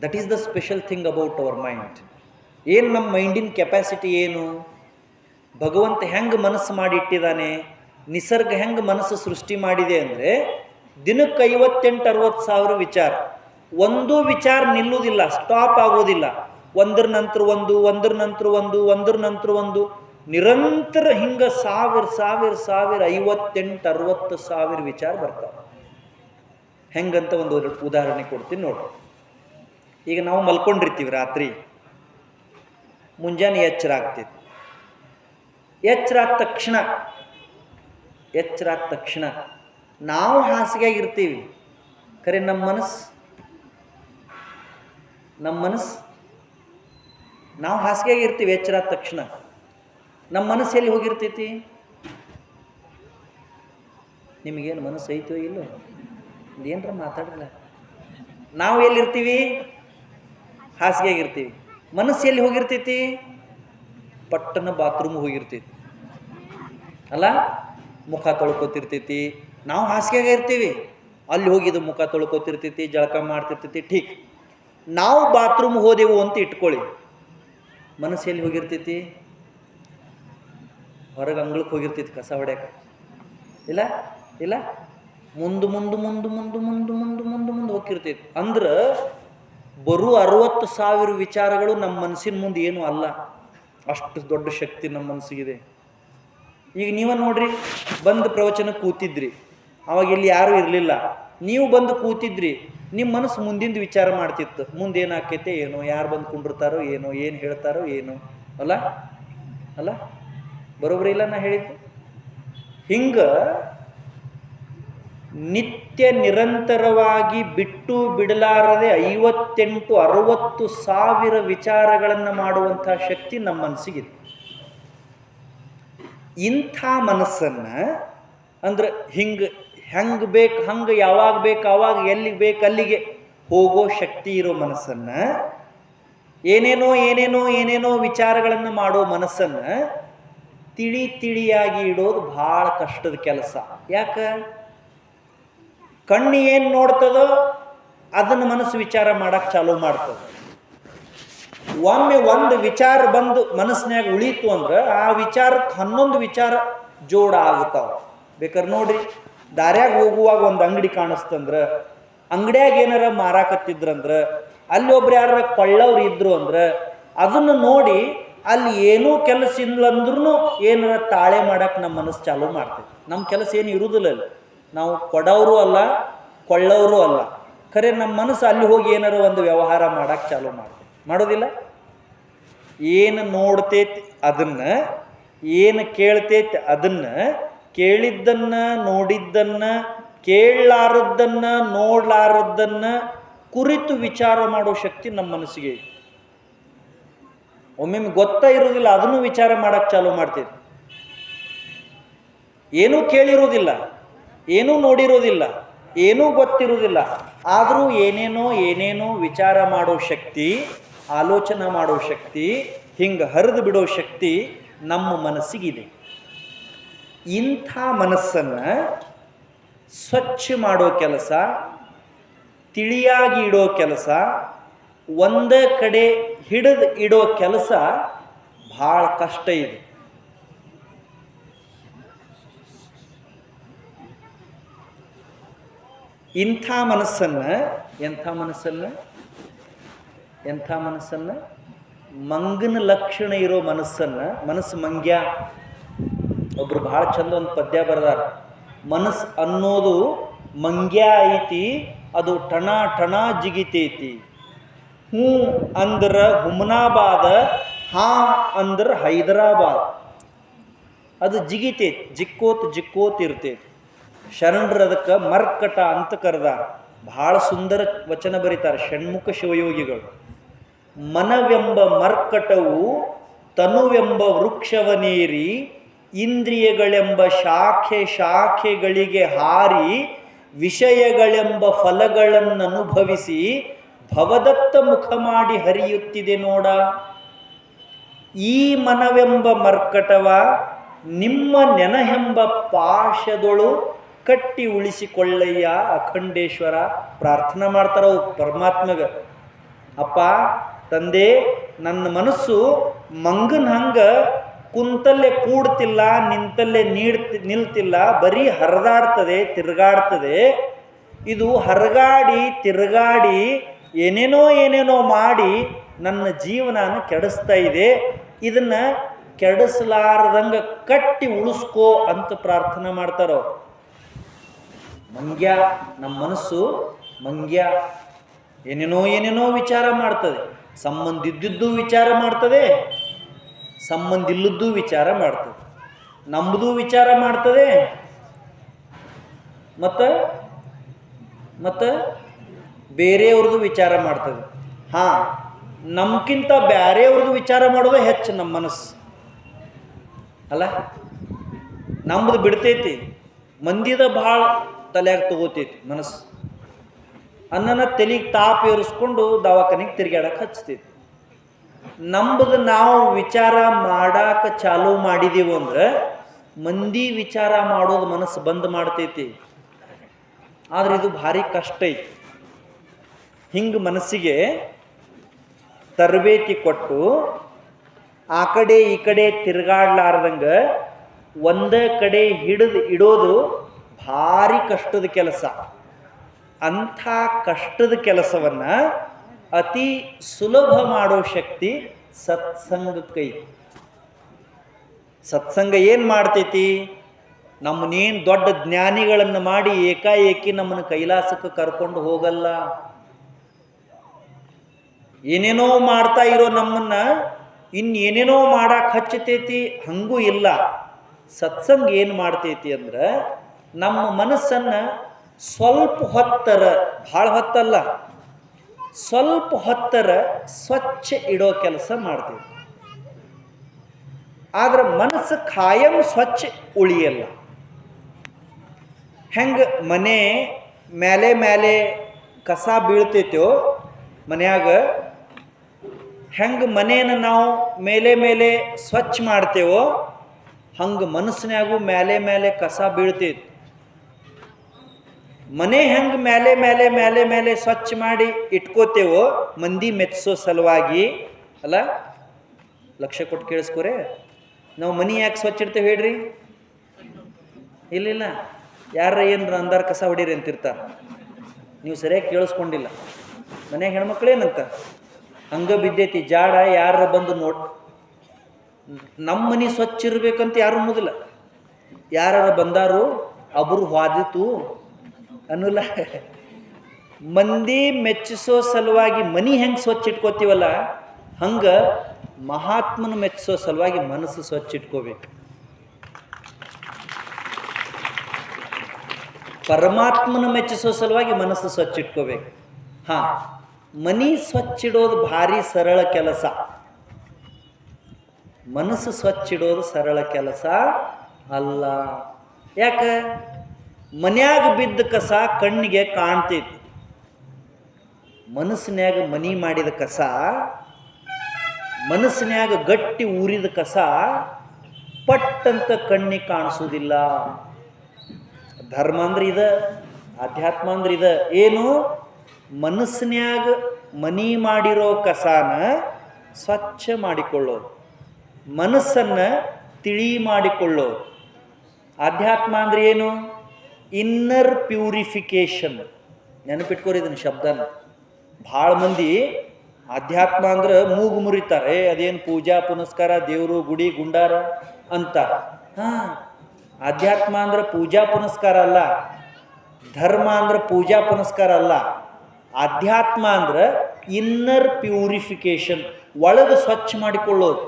That is the special thing about our mind. ಏನು ನಮ್ಮ ಮೈಂಡಿನ ಕೆಪಾಸಿಟಿ ಏನು? ಭಗವಂತ ಹೆಂಗೆ ಮನಸ್ಸು ಮಾಡಿಟ್ಟಿದ್ದಾನೆ, ನಿಸರ್ಗ ಹೆಂಗೆ ಮನಸ್ಸು ಸೃಷ್ಟಿ ಮಾಡಿದೆ ಅಂದರೆ ದಿನಕ್ಕೆ 58-60 ಸಾವಿರ ವಿಚಾರ. ಒಂದೂ ವಿಚಾರ ನಿಲ್ಲುವುದಿಲ್ಲ, ಸ್ಟಾಪ್ ಆಗೋದಿಲ್ಲ. ಒಂದರ ನಂತರ ಒಂದು, ನಿರಂತರ ಹಿಂಗೆ ಸಾವಿರ 58-60 ಸಾವಿರ ವಿಚಾರ ಬರ್ತಾವೆ. ಹೆಂಗಂತ ಒಂದು ಉದಾಹರಣೆ ಕೊಡ್ತೀನಿ ನೋಡಿ. ಈಗ ನಾವು ಮಲ್ಕೊಂಡಿರ್ತೀವಿ, ರಾತ್ರಿ ಮುಂಜಾನೆ ಎಚ್ಚರ ಆಗ್ತೈತಿ. ಎಚ್ಚರ ಆದ ತಕ್ಷಣ ನಾವು ಹಾಸಿಗೆಯಾಗಿರ್ತೀವಿ, ಖರೆ ನಮ್ಮ ಮನಸ್ಸು ನಾವು ಹಾಸಿಗೆಯಾಗಿ ಇರ್ತೀವಿ ಎಚ್ಚರ ಆದ ತಕ್ಷಣ. ನಮ್ಮ ಮನಸ್ಸು ಎಲ್ಲಿ ಹೋಗಿರ್ತೈತಿ? ನಿಮಗೇನು ಮನಸ್ಸು ಐತೋ ಇಲ್ಲೋ ಏನರ ಮಾತಾಡಲ್ಲ. ನಾವು ಎಲ್ಲಿರ್ತೀವಿ? ಹಾಸಿಗೆಯಾಗಿರ್ತೀವಿ. ಮನಸ್ಸು ಎಲ್ಲಿ ಹೋಗಿರ್ತೈತಿ? ಪಟ್ಟನ ಬಾತ್ರೂಮ್ ಹೋಗಿರ್ತೈತಿ ಅಲ್ಲ, ಮುಖ ತೊಳ್ಕೊತಿರ್ತೈತಿ. ನಾವು ಹಾಸಿಗೆಯಾಗ ಇರ್ತೀವಿ, ಅಲ್ಲಿ ಹೋಗಿದ್ದು ಮುಖ ತೊಳ್ಕೊತಿರ್ತೈತಿ, ಜಳಕ ಮಾಡ್ತಿರ್ತೈತಿ. ಠೀಕ್, ನಾವು ಬಾತ್ರೂಮ್ ಹೋದೆವು ಅಂತ ಇಟ್ಕೊಳ್ಳಿ, ಮನಸ್ಸು ಎಲ್ಲಿ ಹೋಗಿರ್ತೈತಿ? ಹೊರಗೆ ಅಂಗಳಕ್ಕೆ ಹೋಗಿರ್ತೈತಿ ಕಸ ಹೊಡ್ಯಾಕ. ಇಲ್ಲ ಇಲ್ಲ, ಮುಂದೆ ಹೋಗಿರ್ತೈತಿ. ಅಂದ್ರೆ ಬರೋ 60,000 ವಿಚಾರಗಳು ನಮ್ಮ ಮನಸ್ಸಿನ ಮುಂದೆ ಏನೂ ಅಲ್ಲ. ಅಷ್ಟು ದೊಡ್ಡ ಶಕ್ತಿ ನಮ್ಮ ಮನಸ್ಸಿಗಿದೆ. ಈಗ ನೀವ ನೋಡ್ರಿ, ಬಂದು ಪ್ರವಚನಕ್ಕೆ ಕೂತಿದ್ರಿ, ಅವಾಗ ಇಲ್ಲಿ ಯಾರೂ ಇರಲಿಲ್ಲ, ನೀವು ಬಂದು ಕೂತಿದ್ರಿ, ನಿಮ್ಮ ಮನಸ್ಸು ಮುಂದಿಂದು ವಿಚಾರ ಮಾಡ್ತಿತ್ತು. ಮುಂದೆ ಏನಾಕೈತೆ ಏನೋ, ಯಾರು ಬಂದು ಕುಂಡಿರ್ತಾರೋ ಏನೋ, ಏನು ಹೇಳ್ತಾರೋ ಏನೋ. ಅಲ್ಲ ಅಲ್ಲ, ಬರೋಬ್ರಿ ಇಲ್ಲ ನಾ ಹೇಳಿದ್ದು? ಹಿಂಗೆ ನಿತ್ಯ ನಿರಂತರವಾಗಿ ಬಿಟ್ಟು ಬಿಡಲಾರದೆ 58-60 ವಿಚಾರಗಳನ್ನು ಮಾಡುವಂಥ ಶಕ್ತಿ ನಮ್ಮ ಮನಸ್ಸಿಗಿದೆ. ಇಂಥ ಮನಸ್ಸನ್ನು ಅಂದ್ರೆ ಹೆಂಗೆ ಬೇಕು ಹಂಗೆ, ಯಾವಾಗ ಬೇಕು ಆವಾಗ, ಎಲ್ಲಿಗೆ ಬೇಕು ಅಲ್ಲಿಗೆ ಹೋಗೋ ಶಕ್ತಿ ಇರೋ ಮನಸ್ಸನ್ನು, ಏನೇನೋ ವಿಚಾರಗಳನ್ನು ಮಾಡೋ ಮನಸ್ಸನ್ನು ತಿಳಿಯಾಗಿ ಇಡೋದು ಭಾಳ ಕಷ್ಟದ ಕೆಲಸ. ಯಾಕೆ? ಕಣ್ಣು ಏನು ನೋಡ್ತದೋ ಅದನ್ನು ಮನಸ್ಸು ವಿಚಾರ ಮಾಡಕ್ಕೆ ಚಾಲೂ ಮಾಡ್ತದೆ. ಒಮ್ಮೆ ಒಂದು ವಿಚಾರ ಬಂದು ಮನಸ್ಸಿನಾಗ ಉಳೀತು ಅಂದ್ರೆ ಆ ವಿಚಾರಕ್ಕೆ 11 ವಿಚಾರ ಜೋಡ ಆಗುತ್ತಾವ. ಬೇಕಾದ್ರೆ ನೋಡ್ರಿ, ದಾರ್ಯಾಗ ಹೋಗುವಾಗ ಒಂದು ಅಂಗಡಿ ಕಾಣಿಸ್ತಂದ್ರೆ, ಅಂಗಡಿಯಾಗ ಏನಾರ ಮಾರಾಕತ್ತಿದ್ರಂದ್ರೆ, ಅಲ್ಲಿ ಒಬ್ರು ಯಾರ ಕೊಳ್ಳವ್ರು ಇದ್ರು ಅಂದ್ರೆ ಅದನ್ನು ನೋಡಿ ಅಲ್ಲಿ ಏನೂ ಕೆಲಸ ಇಲ್ಲಂದ್ರೂ ಏನಾರ ತಾಳೆ ಮಾಡಕ್ಕೆ ನಮ್ಮ ಮನಸ್ಸು ಚಾಲೂ ಮಾಡ್ತೈತಿ. ನಮ್ಮ ಕೆಲಸ ಏನು ಇರುವುದಿಲ್ಲ ಅಲ್ಲಿ, ನಾವು ಕೊಡೋರು ಅಲ್ಲ ಕೊಳ್ಳೋರು ಅಲ್ಲ. ಖರೆ ನಮ್ಮ ಮನಸ್ಸು ಅಲ್ಲಿ ಹೋಗಿ ಏನಾರ ಒಂದು ವ್ಯವಹಾರ ಮಾಡಕ್ಕೆ ಚಾಲೂ ಮಾಡ್ತೈತಿ. ಮಾಡೋದಿಲ್ಲ? ಏನು ನೋಡ್ತೈತಿ ಅದನ್ನ, ಏನು ಕೇಳ್ತೈತಿ ಅದನ್ನ, ಕೇಳಿದ್ದನ್ನ, ನೋಡಿದ್ದನ್ನ, ಕೇಳಲಾರದ್ದನ್ನ, ನೋಡ್ಲಾರದ್ದನ್ನ ಕುರಿತು ವಿಚಾರ ಮಾಡೋ ಶಕ್ತಿ ನಮ್ಮ ಮನಸ್ಸಿಗೆ. ಒಮ್ಮೊಮ್ಮೆ ಗೊತ್ತಾ ಇರೋದಿಲ್ಲ, ಅದನ್ನು ವಿಚಾರ ಮಾಡಕ್ಕೆ ಚಾಲೂ ಮಾಡ್ತೈತಿ. ಏನೂ ಕೇಳಿರೋದಿಲ್ಲ, ಏನೂ ನೋಡಿರೋದಿಲ್ಲ, ಏನೂ ಗೊತ್ತಿರೋದಿಲ್ಲ, ಆದರೂ ಏನೇನೋ ವಿಚಾರ ಮಾಡೋ ಶಕ್ತಿ, ಆಲೋಚನೆ ಮಾಡೋ ಶಕ್ತಿ, ಹಿಂಗೆ ಹರಿದು ಬಿಡೋ ಶಕ್ತಿ ನಮ್ಮ ಮನಸ್ಸಿಗಿದೆ. ಇಂಥ ಮನಸ್ಸನ್ನು ಸ್ವಚ್ಛ ಮಾಡೋ ಕೆಲಸ, ತಿಳಿಯಾಗಿ ಇಡೋ ಕೆಲಸ, ಒಂದೇ ಕಡೆ ಹಿಡಿದು ಇಡೋ ಕೆಲಸ ಭಾಳ ಕಷ್ಟ ಇದೆ. ಇಂಥ ಮನಸ್ಸನ್ನು ಮಂಗನ ಲಕ್ಷಣ ಇರೋ ಮನಸ್ಸು ಮಂಗ್ಯ. ಒಬ್ರು ಭಾಳ ಚಂದ ಒಂದು ಪದ್ಯ ಬರೆದಾರ. ಮನಸ್ಸು ಅನ್ನೋದು ಮಂಗ್ಯ ಐತಿ, ಅದು ಟಣ ಜಿಗಿತೈತಿ. ಹ್ಞೂ ಅಂದ್ರೆ ಹುಮನಾಬಾದ, ಹಾ ಅಂದ್ರೆ ಹೈದರಾಬಾದ್. ಅದು ಜಿಗಿತೈತಿ, ಜಿಕ್ಕೋತ್ ಇರ್ತೈತಿ. ಶರಣರು ಅದಕ್ಕೆ ಮರ್ಕಟ ಅಂತ ಕರೆದಾರ. ಭಾಳ ಸುಂದರ ವಚನ ಬರೀತಾರೆ ಷಣ್ಮುಖ ಶಿವಯೋಗಿಗಳು. ಮನವೆಂಬ ಮರ್ಕಟವು ತನುವೆಂಬ ವೃಕ್ಷವನೇರಿ, ಇಂದ್ರಿಯಗಳೆಂಬ ಶಾಖೆಗಳಿಗೆ ಹಾರಿ, ವಿಷಯಗಳೆಂಬ ಫಲಗಳನ್ನು ಅನುಭವಿಸಿ ಭವದತ್ತ ಮುಖ ಮಾಡಿ ಹರಿಯುತ್ತಿದೆ ನೋಡ. ಈ ಮನವೆಂಬ ಮರ್ಕಟವ ನಿಮ್ಮ ನೆನಹೆಂಬ ಪಾಶದೊಳು ಕಟ್ಟಿ ಉಳಿಸಿಕೊಳ್ಳಯ್ಯ ಅಖಂಡೇಶ್ವರ. ಪ್ರಾರ್ಥನಾ ಮಾಡ್ತಾರವು ಪರಮಾತ್ಮಗ. ಅಪ್ಪ ತಂದೆ, ನನ್ನ ಮನಸ್ಸು ಮಂಗನ ಹಂಗ ಕುಂತಲ್ಲೇ ಕೂಡ್ತಿಲ್ಲ, ನಿಂತಲ್ಲೇ ನಿಲ್ತಿಲ್ಲ, ಬರೀ ಹರಿದಾಡ್ತದೆ, ತಿರುಗಾಡ್ತದೆ. ಇದು ಹರಗಾಡಿ ತಿರುಗಾಡಿ ಏನೇನೋ ಮಾಡಿ ನನ್ನ ಜೀವನಾನ ಕೆಡಿಸ್ತಾ ಇದೆ. ಇದನ್ನ ಕೆಡಿಸಲಾರದಂಗ ಕಟ್ಟಿ ಉಳಿಸ್ಕೋ ಅಂತ ಪ್ರಾರ್ಥನೆ ಮಾಡ್ತಾರವ್ರು. ಮಂಗ್ಯ, ನಮ್ಮ ಮನಸ್ಸು ಮಂಗ್ಯ. ಏನೇನೋ ವಿಚಾರ ಮಾಡ್ತದೆ. ಸಂಬಂಧ ಇದ್ದಿದ್ದು ವಿಚಾರ ಮಾಡ್ತದೆ, ಸಂಬಂಧ ಇಲ್ಲದ್ದು ವಿಚಾರ ಮಾಡ್ತದೆ, ನಮ್ಮದು ವಿಚಾರ ಮಾಡ್ತದೆ, ಮತ್ತು ಮತ್ತು ಬೇರೆಯವ್ರದ್ದು ವಿಚಾರ ಮಾಡ್ತದೆ. ಹಾಂ, ನಮ್ಗಿಂತ ಬೇರೆಯವ್ರದ್ದು ವಿಚಾರ ಮಾಡೋದು ಹೆಚ್ಚು ನಮ್ಮ ಮನಸ್ಸು ಅಲ್ಲ. ನಮ್ಮದು ಬಿಡ್ತೈತಿ, ಮಂದಿದ ಭಾಳ ತಲೆಯಾಗ ತಗೋತೈತಿ ಮನಸ್ಸು. ಅನ್ನನ ತಲೆಗೆ ತಾಪ ಏರಿಸ್ಕೊಂಡು ದವಾಖಾನೆಗೆ ತಿರುಗಾಡಕ್ಕೆ ಹಚ್ತೈತಿ. ನಂಬದು ನಾವು ವಿಚಾರ ಮಾಡಾಕ ಚಾಲೂ ಮಾಡಿದೀವಿ ಅಂದ್ರೆ ಮಂದಿ ವಿಚಾರ ಮಾಡೋದು ಮನಸ್ಸು ಬಂದ್ ಮಾಡ್ತೈತಿ. ಆದ್ರೆ ಇದು ಭಾರಿ ಕಷ್ಟ ಐತಿ. ಹಿಂಗೆ ಮನಸ್ಸಿಗೆ ತರಬೇತಿ ಕೊಟ್ಟು ಆ ಕಡೆ ಈ ಕಡೆ ತಿರುಗಾಡ್ಲಾರ್ದಂಗೆ ಒಂದೇ ಕಡೆ ಹಿಡಿದು ಇಡೋದು ಭಾರಿ ಕಷ್ಟದ ಕೆಲಸ. ಅಂಥ ಕಷ್ಟದ ಕೆಲಸವನ್ನು ಅತಿ ಸುಲಭ ಮಾಡೋ ಶಕ್ತಿ ಸತ್ಸಂಗಕ್ಕೈತಿ. ಸತ್ಸಂಗ ಏನು ಮಾಡ್ತೈತಿ? ನಮ್ಮನ್ನೇನು ದೊಡ್ಡ ಜ್ಞಾನಿಗಳನ್ನು ಮಾಡಿ ಏಕಾಏಕಿ ನಮ್ಮನ್ನು ಕೈಲಾಸಕ್ಕೆ ಕರ್ಕೊಂಡು ಹೋಗಲ್ಲ. ಏನೇನೋ ಮಾಡ್ತಾ ಇರೋ ನಮ್ಮನ್ನ ಇನ್ನೇನೇನೋ ಮಾಡಕ್ಕೆ ಹಚ್ಚತೈತಿ, ಹಂಗೂ ಇಲ್ಲ. ಸತ್ಸಂಗ ಏನು ಮಾಡ್ತೈತಿ ಅಂದ್ರೆ ನಮ್ಮ ಮನಸ್ಸನ್ನು ಸ್ವಲ್ಪ ಹೊತ್ತರ, ಭಾಳ ಹೊತ್ತಲ್ಲ, ಸ್ವಲ್ಪ ಹೊತ್ತರ ಸ್ವಚ್ಛ ಇಡೋ ಕೆಲಸ ಮಾಡ್ತೈತಿ. ಆದ್ರೆ ಮನಸ್ಸು ಖಾಯಂ ಸ್ವಚ್ಛ ಉಳಿಯಲ್ಲ. ಹೆಂಗೆ ಮನೆ ಮೇಲೆ ಮೇಲೆ ಕಸ ಬೀಳ್ತೈತೋ ಮನ್ಯಾಗ, ಹೆಂಗೆ ಮನೇನ ನಾವು ಮೇಲೆ ಮೇಲೆ ಸ್ವಚ್ಛ ಮಾಡ್ತೇವೋ ಹಂಗೆ ಮನಸ್ಸಿನಾಗೂ ಮೇಲೆ ಮೇಲೆ ಕಸ ಬೀಳ್ತೈತಿ. ಮನೆ ಹೆಂಗೆ ಮೇಲೆ ಮೇಲೆ ಮೇಲೆ ಮೇಲೆ ಸ್ವಚ್ಛ ಮಾಡಿ ಇಟ್ಕೋತೇವೋ ಮಂದಿ ಮೆಚ್ಚಿಸೋ ಸಲುವಾಗಿ ಅಲ್ಲ. ಲಕ್ಷ್ಯ ಕೊಟ್ಟು ಕೇಳಿಸ್ಕೋರೆ, ನಾವು ಮನೆ ಯಾಕೆ ಸ್ವಚ್ಛ ಇಡ್ತೇವೆ ಹೇಳ್ರಿ? ಇಲ್ಲ, ಯಾರ ಏನ್ರ ಅಂದಾರ ಕಸ ಹೊಡೀರಿ ಅಂತಿರ್ತಾರೆ. ನೀವು ಸರಿಯಾಗಿ ಕೇಳಿಸ್ಕೊಂಡಿಲ್ಲ. ಮನ್ಯಾಗ ಹೆಣ್ಮಕ್ಳೇನಂತ ಹಂಗ ಬಿದ್ದೈತಿ ಜಾಡ, ಯಾರ ಬಂದು ನೋಡ್. ನಮ್ಮ ಮನೆ ಸ್ವಚ್ಛ ಇರ್ಬೇಕಂತ ಯಾರು ಅನ್ನೋದಿಲ್ಲ. ಯಾರ ಬಂದಾರು ಅಬ್ರು ವಾದಿತು ಅನ್ನೋಲ್ಲ. ಮಂದಿ ಮೆಚ್ಚಿಸೋ ಸಲುವಾಗಿ ಮನಿ ಹೆಂಗೆ ಸ್ವಚ್ಛ ಇಟ್ಕೋತೀವಲ್ಲ, ಹಂಗೆ ಮಹಾತ್ಮನ ಮೆಚ್ಚಿಸೋ ಸಲುವಾಗಿ ಮನಸ್ಸು ಸ್ವಚ್ಛ ಇಟ್ಕೋಬೇಕು. ಪರಮಾತ್ಮನ ಮೆಚ್ಚಿಸೋ ಸಲುವಾಗಿ ಮನಸ್ಸು ಸ್ವಚ್ಛ ಇಟ್ಕೋಬೇಕು. ಹಾಂ, ಮನಿ ಸ್ವಚ್ಛ ಇಡೋದು ಭಾರಿ ಸರಳ ಕೆಲಸ. ಮನಸ್ಸು ಸ್ವಚ್ಛ ಇಡೋದು ಸರಳ ಕೆಲಸ ಅಲ್ಲ. ಯಾಕೆ? ಮನ್ಯಾಗ ಬಿದ್ದ ಕಸ ಕಣ್ಣಿಗೆ ಕಾಣ್ತೈತಿ. ಮನಸ್ಸಿನ್ಯಾಗ ಮನಿ ಮಾಡಿದ ಕಸ, ಮನಸ್ಸಿನ್ಯಾಗ ಗಟ್ಟಿ ಊರಿದ ಕಸ ಪಟ್ಟಂತ ಕಣ್ಣಿಗೆ ಕಾಣಿಸೋದಿಲ್ಲ. ಧರ್ಮ ಅಂದ್ರೆ ಇದ, ಅಧ್ಯಾತ್ಮ ಅಂದ್ರೆ ಇದ. ಏನು? ಮನಸ್ಸಿನ್ಯಾಗ ಮನಿ ಮಾಡಿರೋ ಕಸಾನ ಸ್ವಚ್ಛ ಮಾಡಿಕೊಳ್ಳೋದು, ಮನಸ್ಸನ್ನು ತಿಳಿ ಮಾಡಿಕೊಳ್ಳೋದು. ಅಧ್ಯಾತ್ಮ ಅಂದ್ರೆ ಏನು? Inner purification. ನೆನಪಿಟ್ಕೋರಿ ಇದನ್ನ ಶಬ್ದನ. ಭಾಳ ಮಂದಿ ಅಧ್ಯಾತ್ಮ ಅಂದ್ರೆ ಮೂಗು ಮುರಿತಾರೆ. ಅದೇನು ಪೂಜಾ ಪುನಸ್ಕಾರ, ದೇವರು ಗುಡಿ ಗುಂಡಾರ ಅಂತ. ಹಾಂ, ಅಧ್ಯಾತ್ಮ ಅಂದ್ರೆ ಪೂಜಾ ಪುನಸ್ಕಾರ ಅಲ್ಲ. ಧರ್ಮ ಅಂದ್ರೆ ಪೂಜಾ ಪುನಸ್ಕಾರ ಅಲ್ಲ. ಅಧ್ಯಾತ್ಮ ಅಂದ್ರೆ ಇನ್ನರ್ ಪ್ಯೂರಿಫಿಕೇಶನ್, ಒಳಗೆ ಸ್ವಚ್ಛ ಮಾಡಿಕೊಳ್ಳೋದು.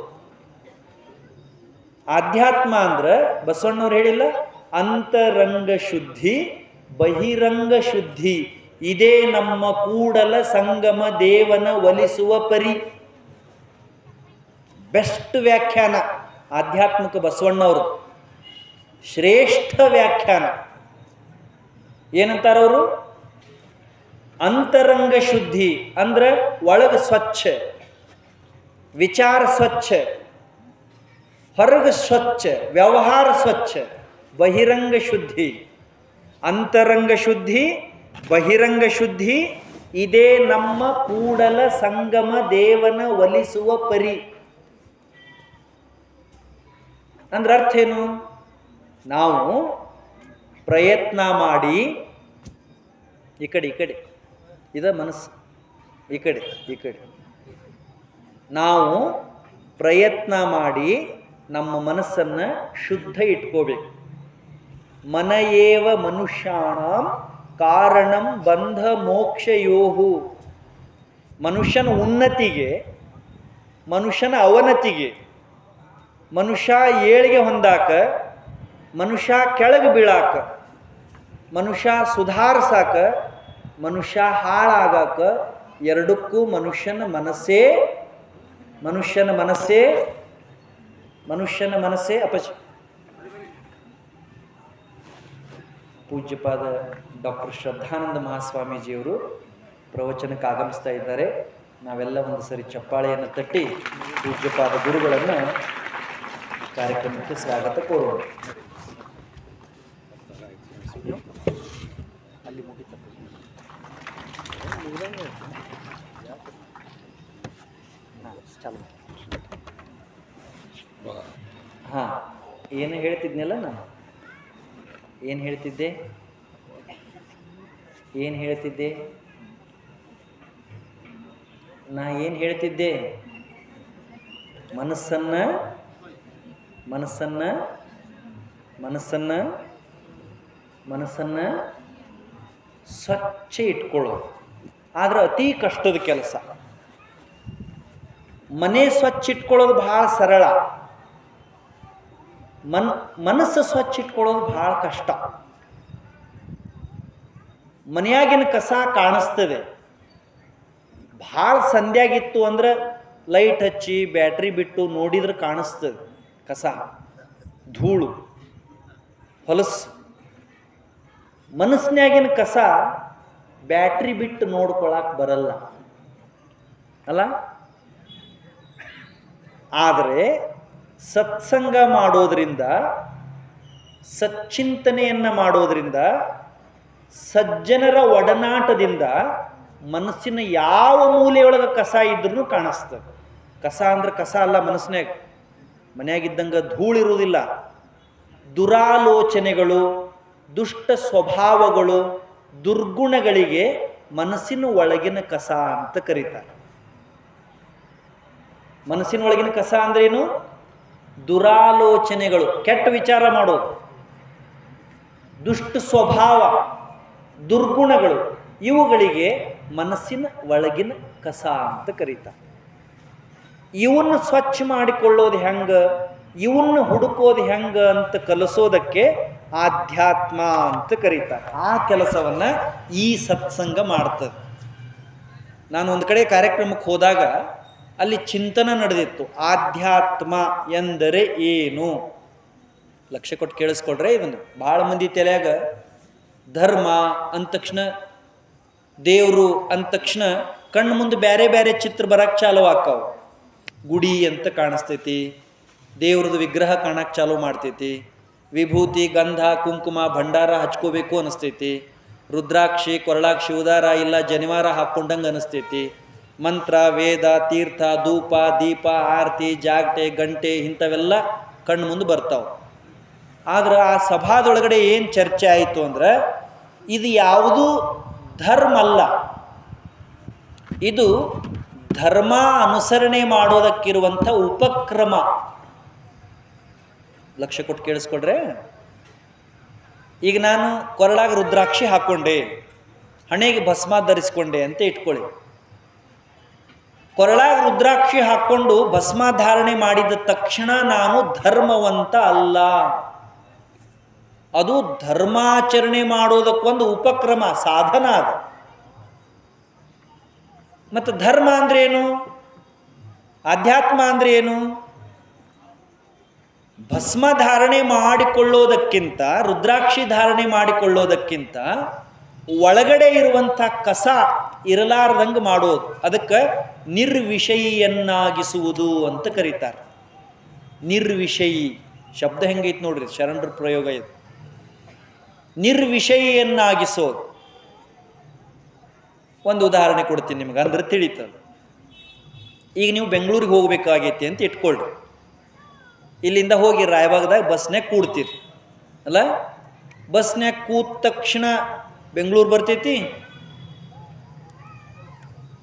ಆಧ್ಯಾತ್ಮ ಅಂದ್ರೆ ಬಸವಣ್ಣವ್ರು ಹೇಳಿಲ್ಲ, ಅಂತರಂಗ ಶುದ್ಧಿ ಬಹಿರಂಗ ಶುದ್ಧಿ, ಇದೇ ನಮ್ಮ ಕೂಡಲ ಸಂಗಮ ದೇವನ ಒಲಿಸುವ ಪರಿ. ಬೆಸ್ಟ್ ವ್ಯಾಖ್ಯಾನ ಆಧ್ಯಾತ್ಮಿಕ ಬಸವಣ್ಣವರು, ಶ್ರೇಷ್ಠ ವ್ಯಾಖ್ಯಾನ. ಏನಂತಾರವರು? ಅಂತರಂಗ ಶುದ್ಧಿ ಅಂದ್ರೆ ಒಳಗೆ ಸ್ವಚ್ಛ, ವಿಚಾರ ಸ್ವಚ್ಛ, ಹೊರಗೆ ಸ್ವಚ್ಛ, ವ್ಯವಹಾರ ಸ್ವಚ್ಛ. ಬಹಿರಂಗ ಶುದ್ಧಿ, ಅಂತರಂಗ ಶುದ್ಧಿ, ಬಹಿರಂಗ ಶುದ್ಧಿ, ಇದೇ ನಮ್ಮ ಕೂಡಲ ಸಂಗಮ ದೇವನ ಒಲಿಸುವ ಪರಿ. ಅಂದ್ರೆ ಅರ್ಥ ಏನು? ನಾವು ಪ್ರಯತ್ನ ಮಾಡಿ, ಈ ಕಡೆ ಇದ ಮನಸ್ಸು, ಈ ಕಡೆ ನಾವು ಪ್ರಯತ್ನ ಮಾಡಿ ನಮ್ಮ ಮನಸ್ಸನ್ನು ಶುದ್ಧ ಇಟ್ಕೋಬೇಕು. ಮನಯೇವ ಮನುಷ್ಯಾಣಂ ಕಾರಣಂ ಬಂಧ ಮೋಕ್ಷಯೋಹು. ಮನುಷ್ಯನ ಉನ್ನತಿಗೆ, ಮನುಷ್ಯನ ಅವನತಿಗೆ, ಮನುಷ್ಯ ಏಳಿಗೆ ಹೊಂದಾಕ, ಮನುಷ್ಯ ಕೆಳಗೆ ಬೀಳಾಕ, ಮನುಷ್ಯ ಸುಧಾರಿಸಾಕ ಮನುಷ್ಯ ಹಾಳಾಗಾಕ ಎರಡಕ್ಕೂ ಮನುಷ್ಯನ ಮನಸ್ಸೇ ಪೂಜ್ಯಪಾದ ಡಾಕ್ಟರ್ ಶ್ರದ್ಧಾನಂದ ಮಹಾಸ್ವಾಮೀಜಿಯವರು ಪ್ರವಚನಕ್ಕೆ ಆಗಮಿಸ್ತಾ ಇದ್ದಾರೆ. ನಾವೆಲ್ಲ ಒಂದು ಸರಿ ಚಪ್ಪಾಳೆಯನ್ನು ತಟ್ಟಿ ಪೂಜ್ಯಪಾದ ಗುರುಗಳನ್ನು ಕಾರ್ಯಕ್ರಮಕ್ಕೆ ಸ್ವಾಗತ ಕೋರೋಣ. ಏನು ಹೇಳ್ತಿದ್ನಲ್ಲ ನಾನು ಏನು ಹೇಳ್ತಿದ್ದೆ ಮನಸ್ಸನ್ನ ಸ್ವಚ್ಛ ಇಟ್ಕೊಳ್ಳೋದು. ಆದ್ರೆ ಅತಿ ಕಷ್ಟದ ಕೆಲಸ. ಮನೆ ಸ್ವಚ್ಛ ಇಟ್ಕೊಳ್ಳೋದು ಬಹಳ ಸರಳ, ಮನಸ್ಸು ಸ್ವಚ್ಛ ಇಟ್ಕೊಳ್ಳೋದು ಬಹಳ ಕಷ್ಟ. ಮನೆಯಾಗಿನ ಕಸ ಕಾಣಿಸ್ತದೆ. ಭಾಳ ಸಂಧ್ಯಾಗಿತ್ತು ಅಂದ್ರೆ ಲೈಟ್ ಹಚ್ಚಿ ಬ್ಯಾಟ್ರಿ ಬಿಟ್ಟು ನೋಡಿದ್ರೆ ಕಾಣಿಸ್ತದೆ ಕಸ, ಧೂಳು, ಹೊಲಸು. ಮನಸ್ಸಿನಾಗಿನ ಕಸ ಬ್ಯಾಟ್ರಿ ಬಿಟ್ಟು ನೋಡ್ಕೊಳಕ್ ಬರಲ್ಲ ಅಲ್ಲ. ಆದರೆ ಸತ್ಸಂಗ ಮಾಡೋದ್ರಿಂದ, ಸಚ್ಚಿಂತನೆಯನ್ನ ಮಾಡೋದ್ರಿಂದ, ಸಜ್ಜನರ ಒಡನಾಟದಿಂದ ಮನಸ್ಸಿನ ಯಾವ ಮೂಲೆಯೊಳಗೆ ಕಸ ಇದ್ರೂ ಕಾಣಿಸ್ತದೆ. ಕಸ ಅಂದ್ರೆ ಕಸ ಅಲ್ಲ, ಮನೆಯಾಗಿದ್ದಂಗ ಧೂಳಿರುವುದಿಲ್ಲ. ದುರಾಲೋಚನೆಗಳು, ದುಷ್ಟ ಸ್ವಭಾವಗಳು, ದುರ್ಗುಣಗಳಿಗೆ ಮನಸ್ಸಿನ ಒಳಗಿನ ಕಸ ಅಂತ ಕರೀತಾರೆ. ಮನಸ್ಸಿನ ಒಳಗಿನ ಕಸ ಅಂದ್ರೇನು? ದುರಾಲೋಚನೆಗಳು, ಕೆಟ್ಟ ವಿಚಾರ ಮಾಡೋದು, ದುಷ್ಟ ಸ್ವಭಾವ, ದುರ್ಗುಣಗಳು, ಇವುಗಳಿಗೆ ಮನಸ್ಸಿನ ಒಳಗಿನ ಕಸ ಅಂತ ಕರೀತಾರೆ. ಇವನ್ನ ಸ್ವಚ್ಛ ಮಾಡಿಕೊಳ್ಳೋದು ಹೆಂಗ, ಇವನ್ನ ಹುಡುಕೋದು ಹೆಂಗ ಅಂತ ಕಲಿಸೋದಕ್ಕೆ ಆಧ್ಯಾತ್ಮ ಅಂತ ಕರೀತಾರೆ. ಆ ಕೆಲಸವನ್ನ ಈ ಸತ್ಸಂಗ ಮಾಡ್ತದೆ. ನಾನು ಒಂದು ಕಡೆ ಕಾರ್ಯಕ್ರಮಕ್ಕೆ ಹೋದಾಗ ಅಲ್ಲಿ ಚಿಂತನ ನಡೆದಿತ್ತು. ಆಧ್ಯಾತ್ಮ ಎಂದರೆ ಏನು? ಲಕ್ಷ್ಯ ಕೊಟ್ಟು ಕೇಳಿಸ್ಕೊಡ್ರೆ ಇದನ್ನು. ಭಾಳ ಮಂದಿ ತಲೆಯಾಗ ಧರ್ಮ ಅಂದ ತಕ್ಷಣ, ದೇವರು ಅಂದ ತಕ್ಷಣ ಕಣ್ಣು ಮುಂದೆ ಬೇರೆ ಬೇರೆ ಚಿತ್ರ ಬರಕ್ಕೆ ಚಾಲು ಆಕ್ಕಾವು. ಗುಡಿ ಅಂತ ಕಾಣಿಸ್ತೈತಿ, ದೇವ್ರದ್ದು ವಿಗ್ರಹ ಕಾಣಕ್ಕೆ ಚಾಲು ಮಾಡ್ತೈತಿ, ವಿಭೂತಿ ಗಂಧ ಕುಂಕುಮ ಭಂಡಾರ ಹಚ್ಕೋಬೇಕು ಅನಿಸ್ತೈತಿ, ರುದ್ರಾಕ್ಷಿ ಕೊರಳಾಕ್ಷಿ ಶಿವದಾರ ಇಲ್ಲ ಜನಿವಾರ ಹಾಕ್ಕೊಂಡಂಗೆ ಅನಿಸ್ತೈತಿ, ಮಂತ್ರ ವೇದ ತೀರ್ಥ ಧೂಪ ದೀಪ ಆರತಿ ಜಾಗಟೆ ಗಂಟೆ ಇಂಥವೆಲ್ಲ ಕಣ್ಣು ಮುಂದೆ ಬರ್ತಾವೆ. ಆದ್ರೆ ಆ ಸಭಾದೊಳಗಡೆ ಏನು ಚರ್ಚೆ ಆಯಿತು ಅಂದ್ರೆ, ಇದು ಯಾವುದೂ ಧರ್ಮ ಅಲ್ಲ, ಇದು ಧರ್ಮ ಅನುಸರಣೆ ಮಾಡೋದಕ್ಕಿರುವಂಥ ಉಪಕ್ರಮ. ಲಕ್ಷ್ಯ ಕೊಟ್ಟು ಕೇಳಿಸ್ಕೊಡ್ರೆ, ಈಗ ನಾನು ಕೊರಳಾಗ ರುದ್ರಾಕ್ಷಿ ಹಾಕ್ಕೊಂಡೆ, ಹಣೆಗೆ ಭಸ್ಮ ಧರಿಸ್ಕೊಂಡೆ ಅಂತ ಇಟ್ಕೊಳ್ಳಿ. ಕೊರಳಾಗ ರುದ್ರಾಕ್ಷಿ ಹಾಕ್ಕೊಂಡು ಭಸ್ಮ ಧಾರಣೆ ಮಾಡಿದ ತಕ್ಷಣ ನಾನು ಧರ್ಮವಂತ ಅಲ್ಲ. ಅದು ಧರ್ಮಾಚರಣೆ ಮಾಡೋದಕ್ಕೊಂದು ಉಪಕ್ರಮ, ಸಾಧನ ಅದು. ಮತ್ತು ಧರ್ಮ ಅಂದ್ರೆ ಏನು? ಆಧ್ಯಾತ್ಮ ಅಂದ್ರೆ ಏನು? ಭಸ್ಮ ಧಾರಣೆ ಮಾಡಿಕೊಳ್ಳೋದಕ್ಕಿಂತ, ರುದ್ರಾಕ್ಷಿ ಧಾರಣೆ ಮಾಡಿಕೊಳ್ಳೋದಕ್ಕಿಂತ ಒಳಗಡೆ ಇರುವಂಥ ಕಸ ಇರಲಾರ್ದಂಗೆ ಮಾಡೋದು. ಅದಕ್ಕೆ ನಿರ್ವಿಷಯಿಯನ್ನಾಗಿಸುವುದು ಅಂತ ಕರೀತಾರೆ. ನಿರ್ವಿಷಯಿ ಶಬ್ದ ಹೆಂಗೈತೆ ನೋಡ್ರಿ, ಶರಣರ ಪ್ರಯೋಗ ಇದು. ನಿರ್ವಿಷಯಿಯನ್ನಾಗಿಸೋದು. ಒಂದು ಉದಾಹರಣೆ ಕೊಡ್ತೀನಿ ನಿಮ್ಗೆ, ಅಂದ್ರೆ ತಿಳಿತದೆ. ಈಗ ನೀವು ಬೆಂಗಳೂರಿಗೆ ಹೋಗ್ಬೇಕಾಗೈತಿ ಅಂತ ಇಟ್ಕೊಳ್ರಿ. ಇಲ್ಲಿಂದ ಹೋಗಿ ರಾಯಬಾಗದಾಗ ಬಸ್ನ್ಯಾಗ ಕೂಡ್ತೀರಿ ಅಲ್ಲ. ಬಸ್ನ್ಯಾಗ ಕೂತ ತಕ್ಷಣ ಬೆಂಗಳೂರು ಬರ್ತೈತಿ.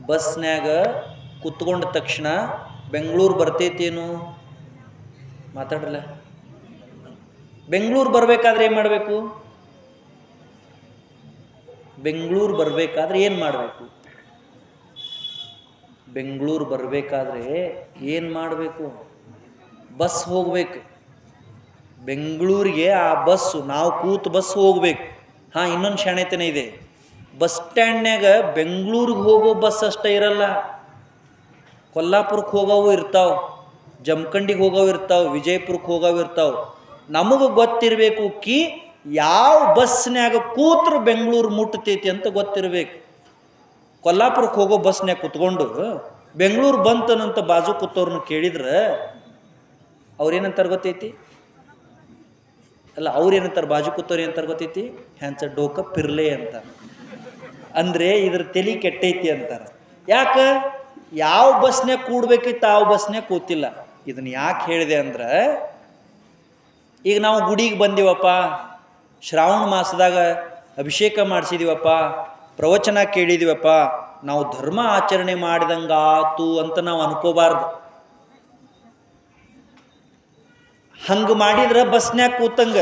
ಬಸ್ನ್ಯಾಗ ಕೂತ್ಕೊಂಡ ತಕ್ಷಣ ಬೆಂಗಳೂರು ಬರ್ತೈತೇನು? ಮಾತಾಡ್ರಲ್ಲ. ಬೆಂಗಳೂರು ಬರಬೇಕಾದ್ರೆ ಏನು ಮಾಡಬೇಕು? ಬೆಂಗಳೂರು ಬರಬೇಕಾದ್ರೆ ಏನು ಮಾಡಬೇಕು? ಬೆಂಗಳೂರು ಬರಬೇಕಾದ್ರೆ ಏನು ಮಾಡಬೇಕು? ಬಸ್ ಹೋಗ್ಬೇಕು. ಬೆಂಗಳೂರಿಗೆ ಆ ಬಸ್ಸು, ನಾವು ಕೂತು ಬಸ್ ಹೋಗ್ಬೇಕು. ಇನ್ನೊಂದು ಶಾಣೆತನ ಇದೆ. ಬಸ್ ಸ್ಟ್ಯಾಂಡ್ನ್ಯಾಗ ಬೆಂಗಳೂರಿಗೆ ಹೋಗೋ ಬಸ್ ಅಷ್ಟೇ ಇರಲ್ಲ, ಕೊಲ್ಲಾಪುರಕ್ಕೆ ಹೋಗೋವು ಇರ್ತಾವೆ, ಜಮಖಂಡಿಗೆ ಹೋಗೋವು ಇರ್ತಾವೆ, ವಿಜಯಪುರಕ್ಕೆ ಹೋಗೋವು ಇರ್ತಾವೆ. ನಮಗೆ ಗೊತ್ತಿರಬೇಕು ಕಿ ಯಾವ ಬಸ್ನ್ಯಾಗ ಕೂತ್ರು ಬೆಂಗಳೂರು ಮುಟ್ಟತೈತಿ ಅಂತ ಗೊತ್ತಿರಬೇಕು. ಕೊಲ್ಲಾಪುರಕ್ಕೆ ಹೋಗೋ ಬಸ್ನ್ಯಾಗ ಕೂತ್ಕೊಂಡು ಬೆಂಗಳೂರು ಬಂತನಂತ ಬಾಜು ಕೂತವ್ರನ್ನ ಕೇಳಿದ್ರೆ ಅವ್ರೇನಂತಾರೆ ಗೊತ್ತೈತಿ? ಅಲ್ಲ, ಅವ್ರೇನಂತಾರೆ ಬಾಜು ಕೂತವ್ರು ಏನಂತಾರೆ ಗೊತ್ತೈತಿ? ಹ್ಯಾಂಚ ಡೋಕ ಪಿರ್ಲೆ ಅಂತ. ಅಂದರೆ ಇದ್ರ ತಲೆ ಕೆಟ್ಟೈತಿ ಅಂತಾರೆ. ಯಾಕೆ? ಯಾವ ಬಸ್ನ್ಯಾಗ ಕೂಡ್ಬೇಕಿತ್ತು ಯಾವ ಬಸ್ನ್ಯಾಗ ಕೂತಿಲ್ಲ. ಇದನ್ನು ಯಾಕೆ ಹೇಳಿದೆ ಅಂದ್ರೆ, ಈಗ ನಾವು ಗುಡಿಗೆ ಬಂದೀವಪ್ಪ, ಶ್ರಾವಣ ಮಾಸದಾಗ ಅಭಿಷೇಕ ಮಾಡಿಸಿದೀವಪ್ಪ, ಪ್ರವಚನ ಕೇಳಿದೀವಪ್ಪ, ನಾವು ಧರ್ಮ ಆಚರಣೆ ಮಾಡಿದಂಗಾತು ಅಂತ ನಾವು ಅನ್ಕೋಬಾರ್ದು. ಹಂಗೆ ಮಾಡಿದ್ರೆ ಬಸ್ನ್ಯಾಗ ಕೂತಂಗ,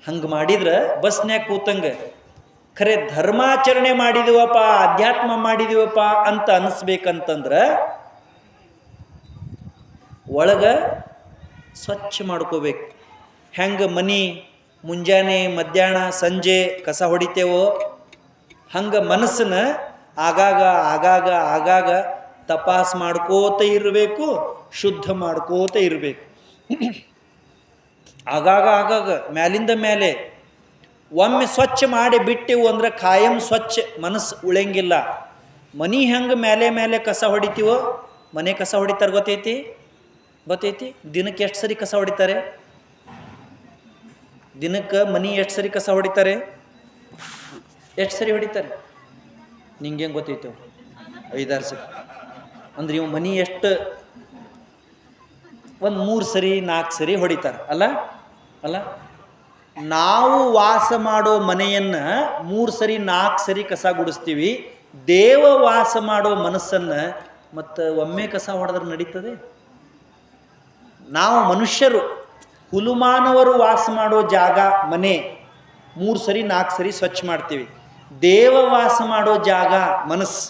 ಹಂಗೆ ಮಾಡಿದ್ರೆ ಬಸ್ನ್ಯಾಗ ಕೂತಂಗ. ಖರೆ ಧರ್ಮಾಚರಣೆ ಮಾಡಿದೀವಪ್ಪ, ಅಧ್ಯಾತ್ಮ ಮಾಡಿದೀವಪ್ಪ ಅಂತ ಅನಿಸ್ಬೇಕಂತಂದ್ರೆ ಒಳಗ ಸ್ವಚ್ಛ ಮಾಡ್ಕೋಬೇಕು. ಹೆಂಗೆ ಮನಿ ಮುಂಜಾನೆ ಮಧ್ಯಾಹ್ನ ಸಂಜೆ ಕಸ ಹೊಡಿತೇವೋ ಹಂಗೆ ಮನಸ್ಸನ್ನ ಆಗಾಗ ಆಗಾಗ ಆಗಾಗ ತಪಾಸ್ ಮಾಡ್ಕೋತ ಇರಬೇಕು, ಶುದ್ಧ ಮಾಡ್ಕೋತ ಇರಬೇಕು. ಆಗಾಗ ಆಗಾಗ ಮ್ಯಾಲಿಂದ ಮೇಲೆ ಒಮ್ಮೆ ಸ್ವಚ್ಛ ಮಾಡಿ ಬಿಟ್ಟೆವು ಅಂದ್ರೆ ಖಾಯಂ ಸ್ವಚ್ಛ ಮನಸ್ಸು ಉಳಂಗಿಲ್ಲ. ಮನಿ ಹೆಂಗೆ ಮೇಲೆ ಮೇಲೆ ಕಸ ಹೊಡಿತೀವೋ, ಮನೆ ಕಸ ಹೊಡಿತಾರೆ ಗೊತ್ತೈತಿ? ಗೊತ್ತೈತಿ? ದಿನಕ್ಕೆ ಎಷ್ಟು ಸರಿ ಕಸ ಹೊಡಿತಾರೆ? ದಿನಕ್ಕೆ ಮನಿ ಎಷ್ಟು ಸರಿ ಕಸ ಹೊಡಿತಾರೆ? ಎಷ್ಟು ಸರಿ ಹೊಡಿತಾರೆ? ನಿಂಗೆ ಹೆಂಗೆ ಗೊತ್ತೈತೆ? 5-6 ಸರಿ. ಅಂದ್ರೆ ಇವು ಮನಿ ಎಷ್ಟು? ಒಂದು 3 ಸರಿ 4 ಸರಿ ಹೊಡಿತಾರೆ ಅಲ್ಲ? ಅಲ್ಲ, ನಾವು ವಾಸ ಮಾಡೋ ಮನೆಯನ್ನು 3 ಸರಿ 4 ಸರಿ ಕಸ ಗುಡಿಸ್ತೀವಿ. ದೇವ ವಾಸ ಮಾಡೋ ಮನಸ್ಸನ್ನು ಮತ್ತು ಒಮ್ಮೆ ಕಸ ಹೊಡೆದ್ರೆ ನಡೀತದೆ? ನಾವು ಮನುಷ್ಯರು ಹುಲುಮಾನವರು ವಾಸ ಮಾಡೋ ಜಾಗ ಮನೆ 3 ಸರಿ 4 ಸರಿ ಸ್ವಚ್ಛ ಮಾಡ್ತೀವಿ. ದೇವ ವಾಸ ಮಾಡೋ ಜಾಗ ಮನಸ್ಸು,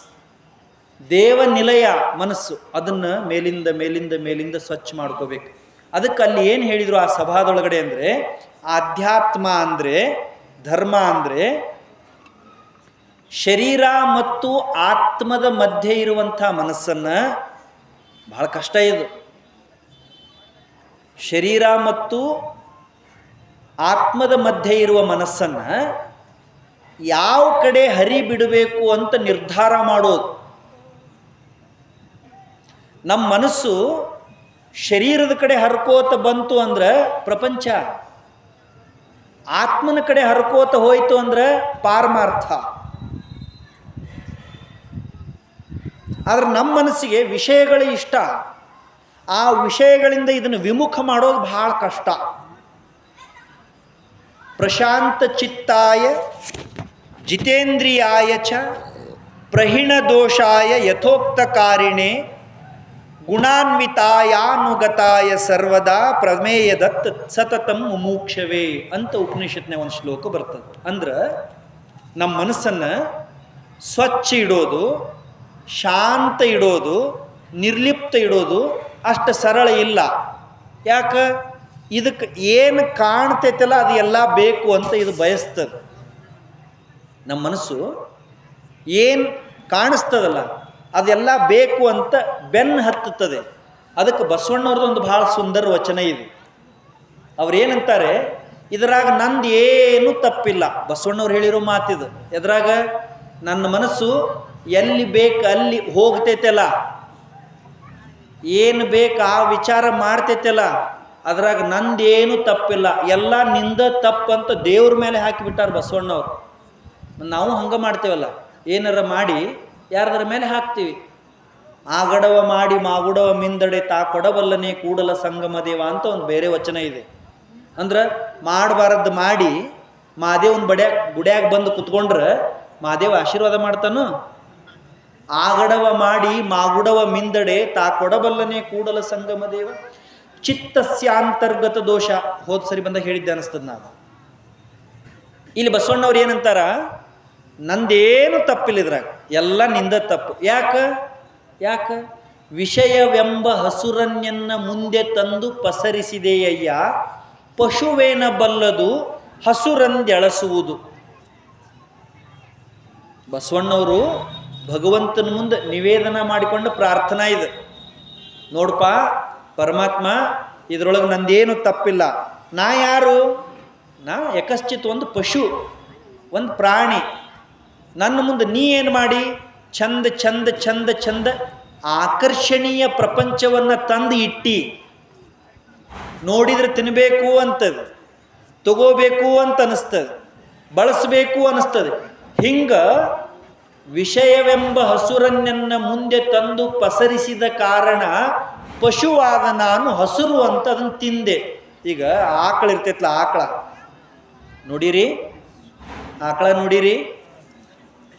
ದೇವ ನಿಲಯ ಮನಸ್ಸು, ಅದನ್ನು ಮೇಲಿಂದ ಮೇಲಿಂದ ಮೇಲಿಂದ ಸ್ವಚ್ಛ ಮಾಡ್ಕೋಬೇಕು. ಅದಕ್ಕೆ ಅಲ್ಲಿ ಏನು ಹೇಳಿದರು ಆ ಸಭಾದೊಳಗಡೆ ಅಂದರೆ, ಆಧ್ಯಾತ್ಮ ಅಂದರೆ, ಧರ್ಮ ಅಂದರೆ ಶರೀರ ಮತ್ತು ಆತ್ಮದ ಮಧ್ಯೆ ಇರುವಂಥ ಮನಸ್ಸನ್ನು, ಬಹಳ ಕಷ್ಟ ಇದು, ಶರೀರ ಮತ್ತು ಆತ್ಮದ ಮಧ್ಯೆ ಇರುವ ಮನಸ್ಸನ್ನು ಯಾವ ಕಡೆ ಹರಿ ಬಿಡಬೇಕು ಅಂತ ನಿರ್ಧಾರ ಮಾಡೋದು. ನಮ್ಮ ಮನಸ್ಸು ಶರೀರದ ಕಡೆ ಹರ್ಕೋತ ಬಂತು ಅಂದ್ರೆ ಪ್ರಪಂಚ, ಆತ್ಮನ ಕಡೆ ಹರ್ಕೋತ ಹೋಯ್ತು ಅಂದ್ರೆ ಪಾರಮಾರ್ಥ. ಆದ್ರೆ ನಮ್ಮ ಮನಸ್ಸಿಗೆ ವಿಷಯಗಳು ಇಷ್ಟ, ಆ ವಿಷಯಗಳಿಂದ ಇದನ್ನು ವಿಮುಖ ಮಾಡೋದು ಬಹಳ ಕಷ್ಟ. ಪ್ರಶಾಂತ ಚಿತ್ತಾಯ ಜಿತೇಂದ್ರಿಯಾಯ ಚ ಪ್ರಹಿಣ ದೋಷಾಯ ಯಥೋಕ್ತಕಾರಿಣೆ ಗುಣಾನ್ವಿತಾಯಾನುಗತಾಯ ಸರ್ವದಾ ಪ್ರಮೇಯದತ್ ಸತತಂ ಮುಮೂಕ್ಷವೇ ಅಂತ ಉಪನಿಷತ್ನೇ ಒಂದು ಶ್ಲೋಕ ಬರ್ತದೆ. ಅಂದ್ರೆ ನಮ್ಮ ಮನಸ್ಸನ್ನು ಸ್ವಚ್ಛ ಇಡೋದು, ಶಾಂತ ಇಡೋದು, ನಿರ್ಲಿಪ್ತ ಇಡೋದು ಅಷ್ಟು ಸರಳ ಇಲ್ಲ. ಯಾಕೆ? ಇದಕ್ಕೆ ಏನು ಕಾಣ್ತೈತಲ್ಲ ಅದು ಎಲ್ಲ ಬೇಕು ಅಂತ ಇದು ಬಯಸ್ತದೆ. ನಮ್ಮ ಮನಸ್ಸು ಏನು ಕಾಣಿಸ್ತದಲ್ಲ ಅದೆಲ್ಲ ಬೇಕು ಅಂತ ಬೆನ್ನು ಹತ್ತುತ್ತದೆ. ಅದಕ್ಕೆ ಬಸವಣ್ಣವ್ರದ್ದು ಒಂದು ಭಾಳ ಸುಂದರ ವಚನ ಇದೆ. ಅವ್ರೇನಂತಾರೆ, ಇದರಾಗ ನಂದು ಏನು ತಪ್ಪಿಲ್ಲ. ಬಸವಣ್ಣವ್ರು ಹೇಳಿರೋ ಮಾತಿದು. ಎದ್ರಾಗ ನನ್ನ ಮನಸ್ಸು ಎಲ್ಲಿ ಬೇಕು ಅಲ್ಲಿ ಹೋಗ್ತೈತಲ್ಲ, ಏನು ಬೇಕು ಆ ವಿಚಾರ ಮಾಡ್ತೈತಲ್ಲ, ಅದ್ರಾಗ ನಂದೇನು ತಪ್ಪಿಲ್ಲ, ಎಲ್ಲ ನಿಂದ ತಪ್ಪಂತ ದೇವ್ರ ಮೇಲೆ ಹಾಕಿಬಿಟ್ಟಾರ ಬಸವಣ್ಣವ್ರು. ನಾವು ಹಂಗೆ ಮಾಡ್ತೇವಲ್ಲ, ಏನಾರ ಮಾಡಿ ಯಾರದರ ಮೇಲೆ ಹಾಕ್ತೀವಿ. ಆಗಡವ ಮಾಡಿ ಮಾಗುಡವ ಮಿಂದಡೆ ತಾ ಕೊಡಬಲ್ಲನೆ ಕೂಡಲ ಸಂಗಮ ದೇವ ಅಂತ ಒಂದು ಬೇರೆ ವಚನ ಇದೆ. ಅಂದ್ರೆ ಮಾಡಬಾರದ್ದು ಮಾಡಿ ಮಾದೇವನ ಗುಡ್ಯಾಗ ಬಂದು ಕುತ್ಕೊಂಡ್ರೆ ಮಾದೇವ ಆಶೀರ್ವಾದ ಮಾಡ್ತಾನು. ಆಗಡವ ಮಾಡಿ ಮಾಗುಡವ ಮಿಂದಡೆ ತಾ ಕೊಡಬಲ್ಲನೆ ಕೂಡಲ ಸಂಗಮ ದೇವ ಚಿತ್ತಸ್ಯಾಂತರ್ಗತ ದೋಷ. ಹೋದ್ ಸರಿ ಬಂದಾಗ ಹೇಳಿದ್ದೆ ಅನಿಸ್ತದ ನಾನು. ಇಲ್ಲಿ ಬಸವಣ್ಣವ್ರು ಏನಂತಾರ, ನಂದೇನು ತಪ್ಪಿಲ್ಲ, ಇದ್ರಾಗ ಎಲ್ಲ ನಿಂದ ತಪ್ಪು. ಯಾಕ ವಿಷಯವೆಂಬ ಹಸುರನ್ಯನ್ನ ಮುಂದೆ ತಂದು ಪಸರಿಸಿದೆಯಯ್ಯ, ಪಶುವೇನ ಬಲ್ಲದು ಹಸುರಂದೆಳಸುವುದು. ಬಸವಣ್ಣವರು ಭಗವಂತನ ಮುಂದೆ ನಿವೇದನ ಮಾಡಿಕೊಂಡು ಪ್ರಾರ್ಥನಾ ಇದೆ. ನೋಡಪ್ಪ ಪರಮಾತ್ಮ, ಇದರೊಳಗೆ ನಂದೇನು ತಪ್ಪಿಲ್ಲ. ನಾ ಯಾರು? ನಾ ಯಕಶ್ಚಿತ್ ಒಂದು ಪಶು, ಒಂದು ಪ್ರಾಣಿ. ನನ್ನ ಮುಂದೆ ನೀ ಏನು ಮಾಡಿ ಚಂದ ಚಂದ ಚಂದ ಚಂದ ಆಕರ್ಷಣೀಯ ಪ್ರಪಂಚವನ್ನು ತಂದು ಇಟ್ಟಿ. ನೋಡಿದ್ರೆ ತಿನ್ನಬೇಕು ಅಂತದೆ, ತಗೋಬೇಕು ಅಂತ ಅನಿಸ್ತದೆ, ಬಳಸಬೇಕು ಅನಿಸ್ತದೆ. ಹಿಂಗ ವಿಷಯವೆಂಬ ಹಸುರನ್ನ ಮುಂದೆ ತಂದು ಪಸರಿಸಿದ ಕಾರಣ ಪಶುವಾದ ನಾನು ಹಸುರು ಅಂತ ಅದನ್ನು ತಿಂದೆ. ಈಗ ಆಕಳ ಇರ್ತೈತ್ಲ, ನೋಡಿರಿ, ಆಕಳ ನೋಡಿರಿ,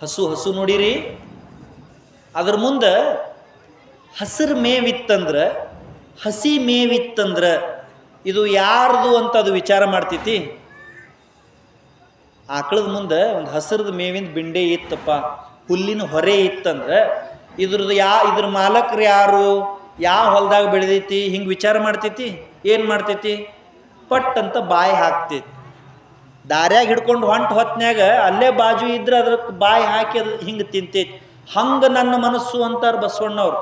ಹಸು ನೋಡಿರಿ. ಅದ್ರ ಮುಂದೆ ಹಸಿರು ಮೇವಿತ್ತಂದ್ರೆ, ಹಸಿ ಮೇವಿತ್ತಂದ್ರೆ ಇದು ಯಾರ್ದು ಅಂತ ಅದು ವಿಚಾರ ಮಾಡ್ತೈತಿ. ಆಕಳದ ಮುಂದೆ ಒಂದು ಹಸಿರದ ಮೇವಿನ ಬಿಂಡೆ ಇತ್ತಪ್ಪ, ಹುಲ್ಲಿನ ಹೊರೆ ಇತ್ತಂದ್ರೆ ಇದ್ರದ್ದು ಇದ್ರ ಮಾಲಕರು ಯಾರು, ಯಾವ ಹೊಲದಾಗ ಬೆಳೆದೈತಿ, ಹಿಂಗೆ ವಿಚಾರ ಮಾಡ್ತೈತಿ. ಏನು ಮಾಡ್ತೈತಿ? ಪಟ್ ಅಂತ ಬಾಯಿ ಹಾಕ್ತೈತಿ. ದಾರ್ಯಾಗ ಹಿಡ್ಕೊಂಡು ಹೊತ್ನ್ಯಾಗ ಅಲ್ಲೇ ಬಾಜು ಇದ್ರೆ ಅದ್ರ ಬಾಯಿ ಹಾಕಿ ಅದು ಹಿಂಗೆ ತಿಂತೈತಿ. ಹಂಗೆ ನನ್ನ ಮನಸ್ಸು ಅಂತಾರೆ ಬಸವಣ್ಣವ್ರು.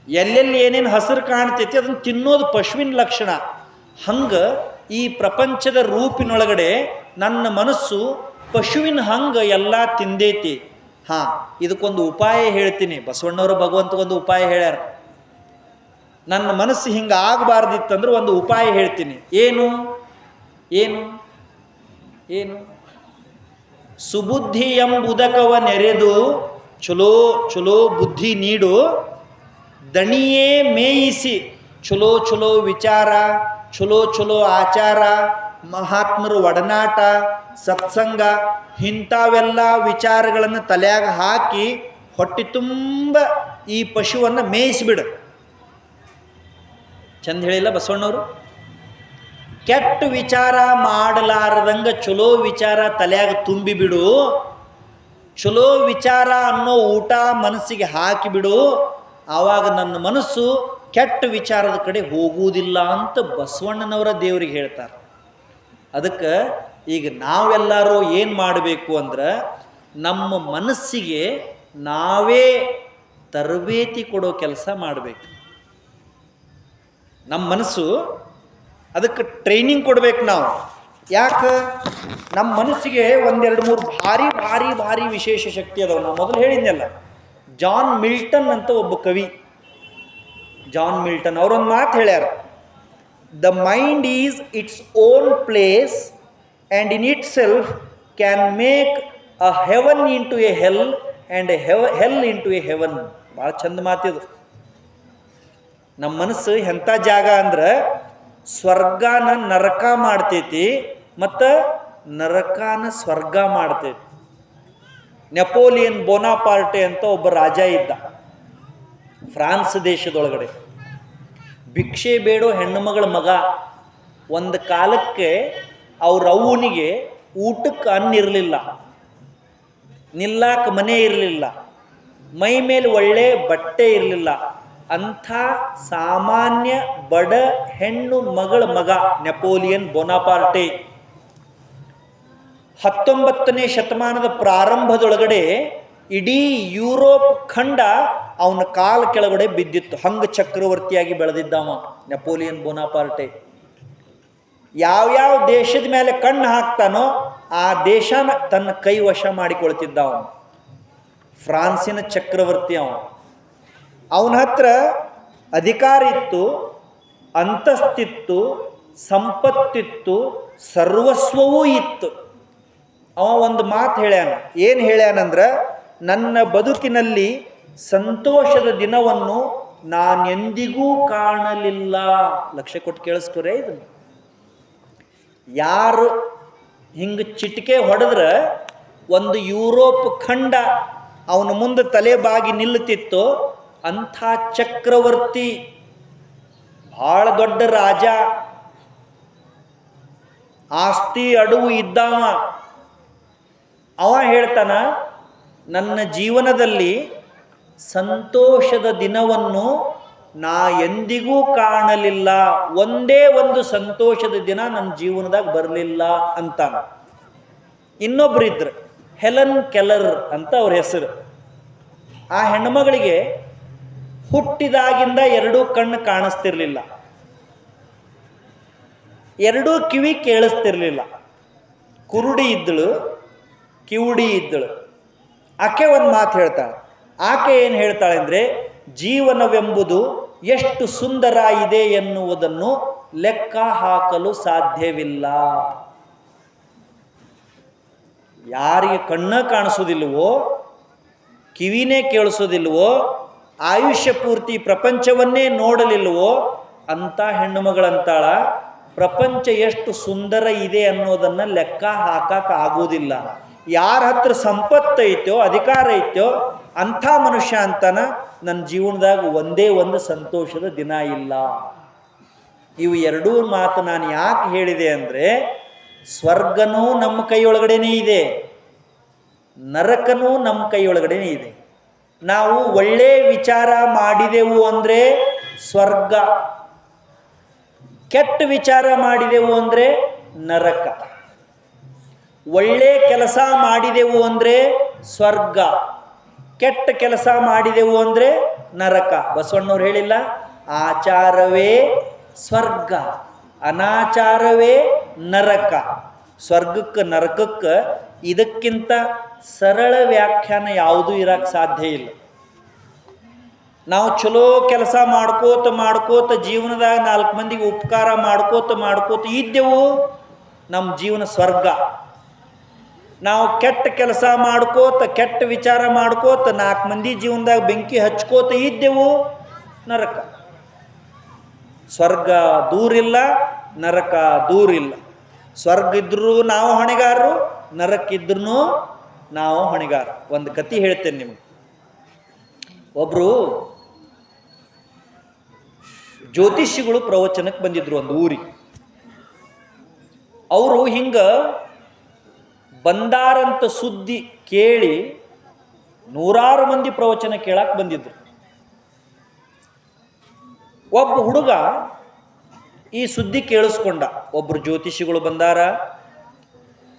ಎಲ್ಲೆಲ್ಲಿ ಏನೇನು ಹಸಿರು ಕಾಣ್ತೈತಿ ಅದನ್ನು ತಿನ್ನೋದು ಪಶುವಿನ ಲಕ್ಷಣ. ಹಂಗೆ ಈ ಪ್ರಪಂಚದ ರೂಪಿನೊಳಗಡೆ ನನ್ನ ಮನಸ್ಸು ಪಶುವಿನ ಹಂಗೆ ಎಲ್ಲ ತಿಂದೈತಿ. ಇದಕ್ಕೊಂದು ಉಪಾಯ ಹೇಳ್ತೀನಿ. ಬಸವಣ್ಣವರು ಭಗವಂತಗೊಂದು ಉಪಾಯ ಹೇಳ್ಯಾರ. ನನ್ನ ಮನಸ್ಸು ಹಿಂಗೆ ಆಗಬಾರ್ದಿತ್ತಂದ್ರೆ ಒಂದು ಉಪಾಯ ಹೇಳ್ತೀನಿ. ಏನು ಏನು ಏನು ಸುಬುದ್ಧಿ ಎಂಬುದಕವ ನೆರೆದು ಚಲೋ ಚಲೋ ಬುದ್ಧಿ ನೀಡು, ದಣಿಯೇ ಮೇಯಿಸಿ ಚಲೋ ಚಲೋ ವಿಚಾರ, ಚಲೋ ಚಲೋ ಆಚಾರ, ಮಹಾತ್ಮರು ಒಡನಾಟ, ಸತ್ಸಂಗ, ಇಂಥವೆಲ್ಲ ವಿಚಾರಗಳನ್ನು ತಲೆಯಾಗ ಹಾಕಿ ಹೊಟ್ಟೆ ತುಂಬ ಈ ಪಶುವನ್ನು ಮೇಯಿಸಿಬಿಡು. ಚಂದ ಹೇಳಿಲ್ಲ ಬಸವಣ್ಣವರು? ಕೆಟ್ಟ ವಿಚಾರ ಮಾಡಲಾರದಂಗೆ ಚಲೋ ವಿಚಾರ ತಲೆಯಾಗ ತುಂಬಿಬಿಡು. ಚಲೋ ವಿಚಾರ ಅನ್ನೋ ಊಟ ಮನಸ್ಸಿಗೆ ಹಾಕಿಬಿಡು. ಆವಾಗ ನನ್ನ ಮನಸ್ಸು ಕೆಟ್ಟ ವಿಚಾರದ ಕಡೆ ಹೋಗುವುದಿಲ್ಲ ಅಂತ ಬಸವಣ್ಣನವರ ದೇವರಿಗೆ ಹೇಳ್ತಾರೆ. ಅದಕ್ಕೆ ಈಗ ನಾವೆಲ್ಲರೂ ಏನು ಮಾಡಬೇಕು ಅಂದ್ರೆ ನಮ್ಮ ಮನಸ್ಸಿಗೆ ನಾವೇ ತರಬೇತಿ ಕೊಡೋ ಕೆಲಸ ಮಾಡಬೇಕು. ನಮ್ಮ ಮನಸ್ಸು ಅದಕ್ಕೆ ಟ್ರೈನಿಂಗ್ ಕೊಡ್ಬೇಕು ನಾವು. ಯಾಕೆ? ನಮ್ಮ ಮನಸ್ಸಿಗೆ ಒಂದೆರಡು ಮೂರು ಭಾರಿ ಭಾರಿ ಭಾರಿ ವಿಶೇಷ ಶಕ್ತಿ ಅದಾವೆ. ನಾವು ಮೊದಲು ಹೇಳಿದ್ನಲ್ಲ, ಜಾನ್ ಮಿಲ್ಟನ್ ಅಂತ ಒಬ್ಬ ಕವಿ, ಜಾನ್ ಮಿಲ್ಟನ್ ಅವರೊಂದು ಮಾತು ಹೇಳ್ಯಾರ. The mind is its own place and in itself can make a heaven into a hell and a hell into a heaven. ಭಾಳ ಚಂದ ಮಾತಿದು. ನಮ್ಮ ಮನಸ್ಸು ಎಂಥ ಜಾಗ ಅಂದ್ರೆ ಸ್ವರ್ಗನ ನರಕ ಮಾಡ್ತೈತಿ ಮತ್ತು ನರಕನ ಸ್ವರ್ಗ ಮಾಡ್ತೈತಿ. ನೆಪೋಲಿಯನ್ ಬೋನಾಪಾರ್ಟೆ ಅಂತ ಒಬ್ಬ ರಾಜ ಇದ್ದ ಫ್ರಾನ್ಸ್ ದೇಶದೊಳಗಡೆ. ಭಿಕ್ಷೆ ಬೇಡೋ ಹೆಣ್ಣು ಮಗಳ ಮಗ. ಒಂದು ಕಾಲಕ್ಕೆ ಅವ್ರ ಅವ್ವನಿಗೆ ಊಟಕ್ಕೆ ಅನ್ನ ಇರಲಿಲ್ಲ, ನಿಲ್ಲಾಕ ಮನೆ ಇರಲಿಲ್ಲ, ಮೈ ಮೇಲೆ ಒಳ್ಳೆ ಬಟ್ಟೆ ಇರಲಿಲ್ಲ. ಅಂಥ ಸಾಮಾನ್ಯ ಬಡ ಹೆಣ್ಣು ಮಗಳ ಮಗ ನೆಪೋಲಿಯನ್ ಬೋನಾಪಾರ್ಟೆ. 19ನೇ ಶತಮಾನದ ಪ್ರಾರಂಭದೊಳಗಡೆ ಇಡೀ ಯುರೋಪ್ ಖಂಡ ಅವನ ಕಾಲ ಕೆಳಗಡೆ ಬಿದ್ದಿತ್ತು. ಹಂಗ ಚಕ್ರವರ್ತಿಯಾಗಿ ಬೆಳೆದಿದ್ದವ ನೆಪೋಲಿಯನ್ ಬೋನಾಪಾರ್ಟೆ. ಯಾವ್ಯಾವ ದೇಶದ ಮೇಲೆ ಕಣ್ಣು ಹಾಕ್ತಾನೋ ಆ ದೇಶನ ತನ್ನ ಕೈ ವಶ ಮಾಡಿಕೊಳ್ತಿದ್ದ ಅವನು. ಫ್ರಾನ್ಸಿನ ಚಕ್ರವರ್ತಿ ಅವನ ಹತ್ರ ಅಧಿಕಾರ ಇತ್ತು, ಅಂತಸ್ತಿತ್ತು, ಸಂಪತ್ತಿತ್ತು, ಸರ್ವಸ್ವವೂ ಇತ್ತು. ಅವ ಒಂದು ಮಾತು ಹೇಳ್ಯಾನ. ಏನು ಹೇಳ್ಯಾನಂದ್ರೆ, ನನ್ನ ಬದುಕಿನಲ್ಲಿ ಸಂತೋಷದ ದಿನವನ್ನು ನಾನೆಂದಿಗೂ ಕಾಣಲಿಲ್ಲ. ಲಕ್ಷ್ಯ ಕೊಟ್ಟು ಕೇಳಿಸ್ಕೊರೇ ಇದನ್ನು. ಯಾರು ಹಿಂಗೆ ಚಿಟಿಕೆ ಹೊಡೆದ್ರೆ ಒಂದು ಯುರೋಪ್ ಖಂಡ ಅವನ ಮುಂದೆ ತಲೆ ಬಾಗಿ ನಿಲ್ಲುತ್ತಿತ್ತೋ ಅಂಥ ಚಕ್ರವರ್ತಿ, ಭಾಳ ದೊಡ್ಡ ರಾಜ, ಆಸ್ತಿ ಅಡವು ಇದ್ದಾವ. ಅವ ಹೇಳ್ತಾನ, ನನ್ನ ಜೀವನದಲ್ಲಿ ಸಂತೋಷದ ದಿನವನ್ನು ನಾ ಎಂದಿಗೂ ಕಾಣಲಿಲ್ಲ, ಒಂದೇ ಒಂದು ಸಂತೋಷದ ದಿನ ನನ್ನ ಜೀವನದಾಗ ಬರಲಿಲ್ಲ ಅಂತಾನ. ಇನ್ನೊಬ್ರು ಇದ್ರು, ಹೆಲನ್ ಕೆಲ್ಲರ್ ಅಂತ ಅವ್ರ ಹೆಸರು. ಆ ಹೆಣ್ಮಗಳಿಗೆ ಹುಟ್ಟಿದಾಗಿಂದ ಎರಡೂ ಕಣ್ಣು ಕಾಣಿಸ್ತಿರ್ಲಿಲ್ಲ, ಎರಡೂ ಕಿವಿ ಕೇಳಿಸ್ತಿರ್ಲಿಲ್ಲ, ಕುರುಡಿ ಇದ್ದಳು, ಕಿವುಡಿ ಇದ್ದಳು. ಆಕೆ ಒಂದು ಮಾತು ಹೇಳ್ತಾಳೆ. ಆಕೆ ಏನು ಹೇಳ್ತಾಳೆ ಅಂದರೆ, ಜೀವನವೆಂಬುದು ಎಷ್ಟು ಸುಂದರ ಇದೆ ಎನ್ನುವುದನ್ನು ಲೆಕ್ಕ ಹಾಕಲು ಸಾಧ್ಯವಿಲ್ಲ. ಯಾರಿಗೆ ಕಣ್ಣ ಕಾಣಿಸೋದಿಲ್ವೋ, ಕಿವಿನೇ ಕೇಳಿಸೋದಿಲ್ವೋ, ಆಯುಷ್ಯ ಪೂರ್ತಿ ಪ್ರಪಂಚವನ್ನೇ ನೋಡಲಿಲ್ವೋ ಅಂತ ಹೆಣ್ಣು ಮಗಳಂತಾಳ, ಪ್ರಪಂಚ ಎಷ್ಟು ಸುಂದರ ಇದೆ ಅನ್ನೋದನ್ನು ಲೆಕ್ಕ ಹಾಕಕ್ಕೆ ಆಗೋದಿಲ್ಲ. ಯಾರ ಹತ್ರ ಸಂಪತ್ತು ಐತೋ, ಅಧಿಕಾರ ಐತೋ ಅಂಥ ಮನುಷ್ಯ ಅಂತಾನ ನನ್ನ ಜೀವನದಾಗ ಒಂದೇ ಒಂದು ಸಂತೋಷದ ದಿನ ಇಲ್ಲ. ಇವು ಎರಡೂ ಮಾತು ನಾನು ಯಾಕೆ ಹೇಳಿದೆ ಅಂದರೆ, ಸ್ವರ್ಗನೂ ನಮ್ಮ ಕೈಯೊಳಗಡೆನೇ ಇದೆ, ನರಕನೂ ನಮ್ಮ ಕೈಯೊಳಗಡೆನೇ ಇದೆ. ನಾವು ಒಳ್ಳೆ ವಿಚಾರ ಮಾಡಿದೆವು ಅಂದರೆ ಸ್ವರ್ಗ, ಕೆಟ್ಟ ವಿಚಾರ ಮಾಡಿದೆವು ಅಂದರೆ ನರಕ. ಒಳ್ಳೆ ಕೆಲಸ ಮಾಡಿದೆವು ಅಂದರೆ ಸ್ವರ್ಗ, ಕೆಟ್ಟ ಕೆಲಸ ಮಾಡಿದೆವು ಅಂದರೆ ನರಕ. ಬಸವಣ್ಣವ್ರು ಹೇಳಿಲ್ಲ, ಆಚಾರವೇ ಸ್ವರ್ಗ, ಅನಾಚಾರವೇ ನರಕ. ಸ್ವರ್ಗಕ್ಕೆ ನರಕಕ್ಕೆ ಇದಕ್ಕಿಂತ ಸರಳ ವ್ಯಾಖ್ಯಾನ ಯಾವುದೂ ಇರಕ್ಕೆ ಸಾಧ್ಯ ಇಲ್ಲ. ನಾವು ಚಲೋ ಕೆಲಸ ಮಾಡ್ಕೋತ ಜೀವನದಾಗ 4 ಮಂದಿಗೆ ಉಪಕಾರ ಮಾಡ್ಕೋತ ಇದ್ದೆವು, ನಮ್ಮ ಜೀವನ ಸ್ವರ್ಗ. ನಾವು ಕೆಟ್ಟ ಕೆಲಸ ಕೆಟ್ಟ ವಿಚಾರ ಮಾಡ್ಕೋತ 4 ಮಂದಿ ಜೀವನದಾಗ ಬೆಂಕಿ ಹಚ್ಕೋತ ಇದ್ದೆವು, ನರಕ. ಸ್ವರ್ಗ ದೂರಿಲ್ಲ, ನರಕ ದೂರಿಲ್ಲ. ಸ್ವರ್ಗ ಇದ್ರೂ ನಾವು ಹೊಣೆಗಾರರು, ನರಕ್ಕಿದ್ರೂ ನಾವು ಹೊಣೆಗಾರ. ಒಂದು ಕತೆ ಹೇಳ್ತೇನೆ ನಿಮಗೆ. ಒಬ್ಬರು ಜ್ಯೋತಿಷಿಗಳು ಪ್ರವಚನಕ್ಕೆ ಬಂದಿದ್ರು ಒಂದು ಊರಿಗೆ. ಅವರು ಹಿಂಗೆ ಬಂದಾರಂತ ಸುದ್ದಿ ಕೇಳಿ 100 ಮಂದಿ ಪ್ರವಚನ ಕೇಳಕ್ಕೆ ಬಂದಿದ್ರು. ಒಬ್ಬ ಹುಡುಗ ಈ ಸುದ್ದಿ ಕೇಳಿಸ್ಕೊಂಡ, ಒಬ್ಬರು ಜ್ಯೋತಿಷಿಗಳು ಬಂದಾರ,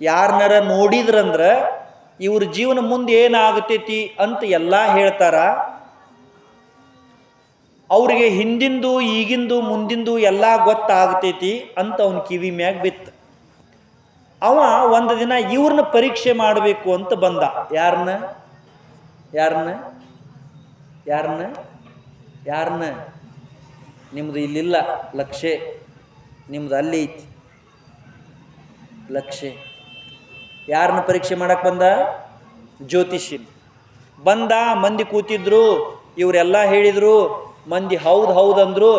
ಯಾರನ್ನಾರ ನೋಡಿದ್ರಂದ್ರೆ ಇವ್ರ ಜೀವನ ಮುಂದೆ ಏನಾಗತೈತಿ ಅಂತ ಎಲ್ಲ ಹೇಳ್ತಾರ, ಅವ್ರಿಗೆ ಹಿಂದಿಂದು ಈಗಿಂದು ಮುಂದಿಂದು ಎಲ್ಲ ಗೊತ್ತಾಗ್ತೈತಿ ಅಂತ ಅವನ ಕಿವಿ ಮ್ಯಾಗ ಬಿತ್ತು. ಅವ ಒಂದು ದಿನ ಇವ್ರನ್ನ ಪರೀಕ್ಷೆ ಮಾಡಬೇಕು ಅಂತ ಬಂದ. ಯಾರನ್ನ ಯಾರನ್ನ ಯಾರನ್ನ ಯಾರನ್ನ ನಿಮ್ದು ಇಲ್ಲಿಲ್ಲ ಲಕ್ಷೆ, ನಿಮ್ದು ಅಲ್ಲಿ ಐತಿ ಲಕ್ಷೆ. ಯಾರನ್ನ ಪರೀಕ್ಷೆ ಮಾಡಕ್ಕೆ ಬಂದ? ಜ್ಯೋತಿಷಿ ಬಂದ. ಮಂದಿ ಕೂತಿದ್ರು, ಇವರೆಲ್ಲ ಹೇಳಿದ್ರು. ಮಂದಿ ಹೌದು ಹೌದು ಅಂದರು.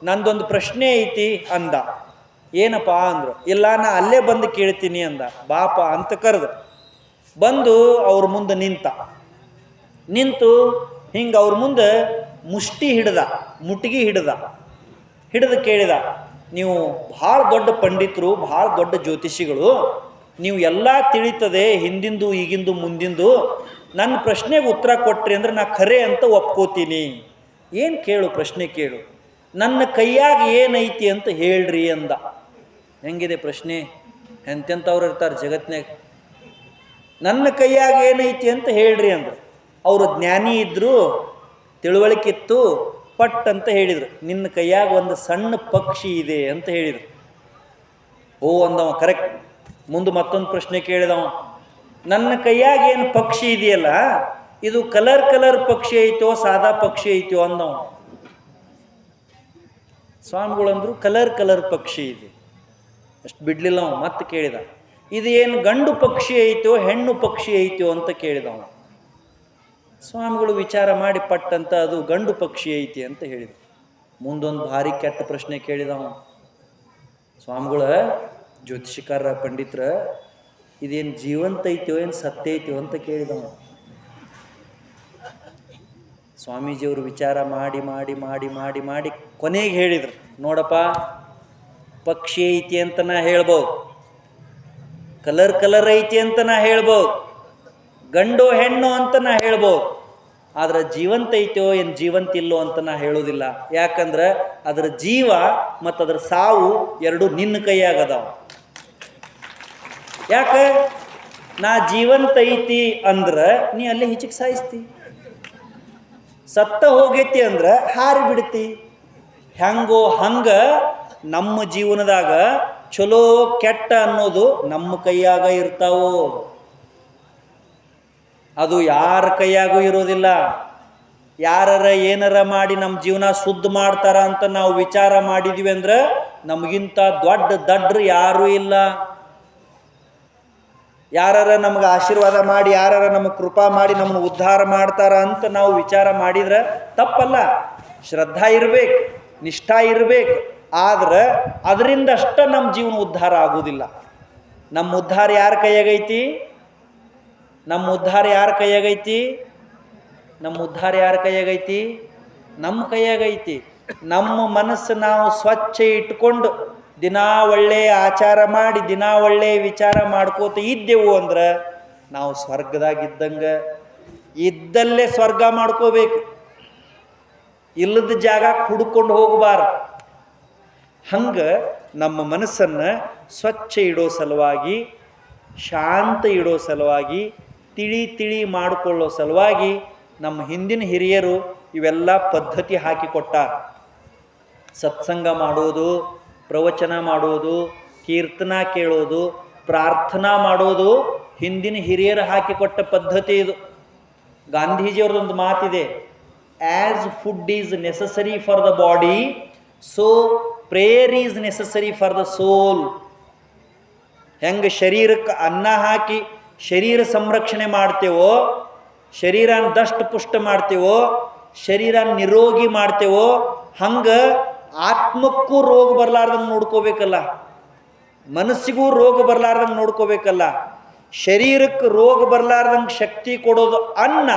ನಂದೊಂದು ಪ್ರಶ್ನೆ ಐತಿ ಅಂದ. ಏನಪ್ಪ ಅಂದರು. ಇಲ್ಲ, ನಾ ಅಲ್ಲೇ ಬಂದು ಕೇಳ್ತೀನಿ ಅಂದ. ಬಾಪ ಅಂತ ಕರೆದು ಬಂದು ಅವ್ರ ಮುಂದೆ ನಿಂತು ಹಿಂಗೆ ಅವ್ರ ಮುಂದೆ ಮುಷ್ಟಿ ಮುಟ್ಟಿಗೆ ಹಿಡಿದು ಕೇಳಿದ, ನೀವು ಭಾಳ ದೊಡ್ಡ ಪಂಡಿತರು, ಭಾಳ ದೊಡ್ಡ ಜ್ಯೋತಿಷಿಗಳು, ನೀವು ಎಲ್ಲ ತಿಳಿತದೆ ಹಿಂದಿಂದು ಈಗಿಂದು ಮುಂದಿಂದು. ನನ್ನ ಪ್ರಶ್ನೆಗೆ ಉತ್ತರ ಕೊಟ್ರಿ ಅಂದ್ರೆ ನಾ ಖರೆ ಅಂತ ಒಪ್ಕೋತೀನಿ. ಏನು ಕೇಳು, ಪ್ರಶ್ನೆ ಕೇಳು. ನನ್ನ ಕೈಯಾಗ ಏನೈತಿ ಅಂತ ಹೇಳ್ರಿ ಅಂದ. ಹೆಂಗಿದೆ ಪ್ರಶ್ನೆ? ಎಂತೆಂಥವ್ರು ಇರ್ತಾರೆ ಜಗತ್ನಾಗ. ನನ್ನ ಕೈಯಾಗ ಏನೈತಿ ಅಂತ ಹೇಳ್ರಿ ಅಂದರು. ಅವರು ಜ್ಞಾನಿ ಇದ್ದರು, ತಿಳುವಳಿಕೆ ಇತ್ತು, ಪಟ್ ಅಂತ ಹೇಳಿದರು, ನಿನ್ನ ಕೈಯಾಗ ಒಂದು ಸಣ್ಣ ಪಕ್ಷಿ ಇದೆ ಅಂತ ಹೇಳಿದರು. ಓ ಅಂದವ, ಕರೆಕ್ಟ್. ಮುಂದೆ ಮತ್ತೊಂದು ಪ್ರಶ್ನೆ ಕೇಳಿದವ, ನನ್ನ ಕೈಯಾಗ ಏನು ಪಕ್ಷಿ ಇದೆಯಲ್ಲ, ಇದು ಕಲರ್ ಪಕ್ಷಿ ಐತೋ ಸಾದಾ ಪಕ್ಷಿ ಐತೋ ಅಂದವ. ಸ್ವಾಮಿಗಳಂದ್ರು ಕಲರ್ ಪಕ್ಷಿ ಇದೆ. ಅಷ್ಟು ಬಿಡ್ಲಿಲ್ಲ ಅವ. ಮತ್ತೆ ಕೇಳಿದ, ಇದು ಏನು ಗಂಡು ಪಕ್ಷಿ ಐತೋ ಹೆಣ್ಣು ಪಕ್ಷಿ ಐತೋ ಅಂತ ಕೇಳಿದವ. ಸ್ವಾಮಿಗಳು ವಿಚಾರ ಮಾಡಿ ಪಟ್ಟಂತ ಅದು ಗಂಡು ಪಕ್ಷಿ ಐತಿ ಅಂತ ಹೇಳಿದರು. ಮುಂದೊಂದು ಭಾರಿ ಕೆಟ್ಟ ಪ್ರಶ್ನೆ ಕೇಳಿದವ. ಸ್ವಾಮಿಗಳ ಜ್ಯೋತಿಷಿಕಾರ ಪಂಡಿತರ, ಇದೇನು ಜೀವಂತ ಐತೋ ಏನು ಸತ್ಯ ಐತೋ ಅಂತ ಕೇಳಿದವ. ಸ್ವಾಮೀಜಿಯವರು ವಿಚಾರ ಮಾಡಿ ಮಾಡಿ ಮಾಡಿ ಮಾಡಿ ಮಾಡಿ ಕೊನೆಗೆ ಹೇಳಿದರು, ನೋಡಪ್ಪ, ಪಕ್ಷಿ ಐತಿ ಅಂತ ನಾ ಹೇಳ್ಬೋದು, ಕಲರ್ ಐತಿ ಅಂತ ನಾ ಹೇಳ್ಬೋದು, ಗಂಡು ಹೆಣ್ಣು ಅಂತ ನಾ ಹೇಳ್ಬೋದು, ಆದ್ರೆ ಜೀವಂತ ಐತೋ ಏನು ಜೀವಂತ ಇಲ್ಲೋ ಅಂತ ನಾ ಹೇಳೋದಿಲ್ಲ. ಯಾಕಂದ್ರೆ ಅದರ ಜೀವ ಮತ್ತು ಅದರ ಸಾವು ಎರಡು ನಿನ್ನ ಕೈಯಾಗದಾವ. ಯಾಕೆ? ನಾ ಜೀವಂತ ಐತಿ ಅಂದ್ರೆ ನೀ ಅಲ್ಲೇ ಹಿಚಿಕ್ ಸಾಯಿಸ್ತಿ, ಸತ್ತ ಹೋಗೈತಿ ಅಂದ್ರೆ ಹಾರಿ ಬಿಡ್ತಿ. ಹೆಂಗೋ ಹಂಗ ನಮ್ಮ ಜೀವನದಾಗ ಚಲೋ ಕೆಟ್ಟ ಅನ್ನೋದು ನಮ್ಮ ಕೈಯಾಗ ಇರ್ತಾವೋ, ಅದು ಯಾರ ಕೈಯಾಗೂ ಇರೋದಿಲ್ಲ. ಯಾರರ ಏನಾರ ಮಾಡಿ ನಮ್ಮ ಜೀವನ ಶುದ್ಧ ಮಾಡ್ತಾರ ಅಂತ ನಾವು ವಿಚಾರ ಮಾಡಿದ್ವಿ ಅಂದ್ರೆ ನಮಗಿಂತ ದೊಡ್ಡ ದಡ್ರು ಯಾರೂ ಇಲ್ಲ. ಯಾರರ ನಮ್ಗೆ ಆಶೀರ್ವಾದ ಮಾಡಿ, ಯಾರರ ನಮಗೆ ಕೃಪಾ ಮಾಡಿ ನಮ್ಮನ್ನು ಉದ್ಧಾರ ಮಾಡ್ತಾರ ಅಂತ ನಾವು ವಿಚಾರ ಮಾಡಿದ್ರೆ ತಪ್ಪಲ್ಲ. ಶ್ರದ್ಧಾ ಇರ್ಬೇಕು, ನಿಷ್ಠಾ ಇರ್ಬೇಕು. ಆದ್ರೆ ಅದರಿಂದ ಅಷ್ಟ ನಮ್ಮ ಜೀವನ ಉದ್ಧಾರ ಆಗುವುದಿಲ್ಲ. ನಮ್ಮ ಉದ್ಧಾರ ಯಾರ ಕೈಯಾಗೈತಿ? ನಮ್ಮ ಉದ್ಧಾರ ಯಾರ ಕೈಯಾಗೈತಿ? ನಮ್ಮ ಉದ್ಧಾರ ಯಾರ ಕೈಯಾಗೈತಿ? ನಮ್ಮ ಕೈಯಾಗೈತಿ. ನಮ್ಮ ಮನಸ್ಸು ನಾವು ಸ್ವಚ್ಛ ಇಟ್ಕೊಂಡು ದಿನಾ ಒಳ್ಳೆ ಆಚಾರ ಮಾಡಿ ದಿನಾ ಒಳ್ಳೆ ವಿಚಾರ ಮಾಡ್ಕೋತ ಇದ್ದೆವು ಅಂದ್ರೆ ನಾವು ಸ್ವರ್ಗದಾಗಿದ್ದಂಗೆ. ಇದ್ದಲ್ಲೇ ಸ್ವರ್ಗ ಮಾಡ್ಕೋಬೇಕು, ಇಲ್ಲದ ಜಾಗ ಹುಡ್ಕೊಂಡು ಹೋಗಬಾರ್ದು. ಹಂಗೆ ನಮ್ಮ ಮನಸ್ಸನ್ನು ಸ್ವಚ್ಛ ಇಡೋ ಸಲುವಾಗಿ, ಶಾಂತ ಇಡೋ ಸಲುವಾಗಿ, ತಿಳಿ ಮಾಡಿಕೊಳ್ಳೋ ಸಲುವಾಗಿ ನಮ್ಮ ಹಿಂದಿನ ಹಿರಿಯರು ಇವೆಲ್ಲ ಪದ್ಧತಿ ಹಾಕಿಕೊಟ್ಟಾರ. ಸತ್ಸಂಗ ಮಾಡೋದು, ಪ್ರವಚನ ಮಾಡೋದು, ಕೀರ್ತನ ಕೇಳೋದು, ಪ್ರಾರ್ಥನಾ ಮಾಡೋದು ಹಿಂದಿನ ಹಿರಿಯರು ಹಾಕಿಕೊಟ್ಟ ಪದ್ಧತಿ ಇದು. ಗಾಂಧೀಜಿಯವ್ರದೊಂದು ಮಾತಿದೆ, as food is necessary for the body, so prayer is necessary for the soul. ಹೆಂಗೆ ಶರೀರಕ್ಕೆ ಅನ್ನ ಹಾಕಿ ಶರೀರ ಸಂರಕ್ಷಣೆ ಮಾಡ್ತೇವೋ, ಶರೀರನ ದಷ್ಟ ಪುಷ್ಟ ಮಾಡ್ತೇವೋ, ಶರೀರ ನಿರೋಗಿ ಮಾಡ್ತೇವೋ, ಹಂಗೆ ಆತ್ಮಕ್ಕೂ ರೋಗ ಬರಲಾರ್ದಂಗೆ ನೋಡ್ಕೋಬೇಕಲ್ಲ, ಮನಸ್ಸಿಗೂ ರೋಗ ಬರಲಾರ್ದಂಗೆ ನೋಡ್ಕೋಬೇಕಲ್ಲ. ಶರೀರಕ್ಕೆ ರೋಗ ಬರಲಾರ್ದಂಗೆ ಶಕ್ತಿ ಕೊಡೋದು ಅನ್ನ,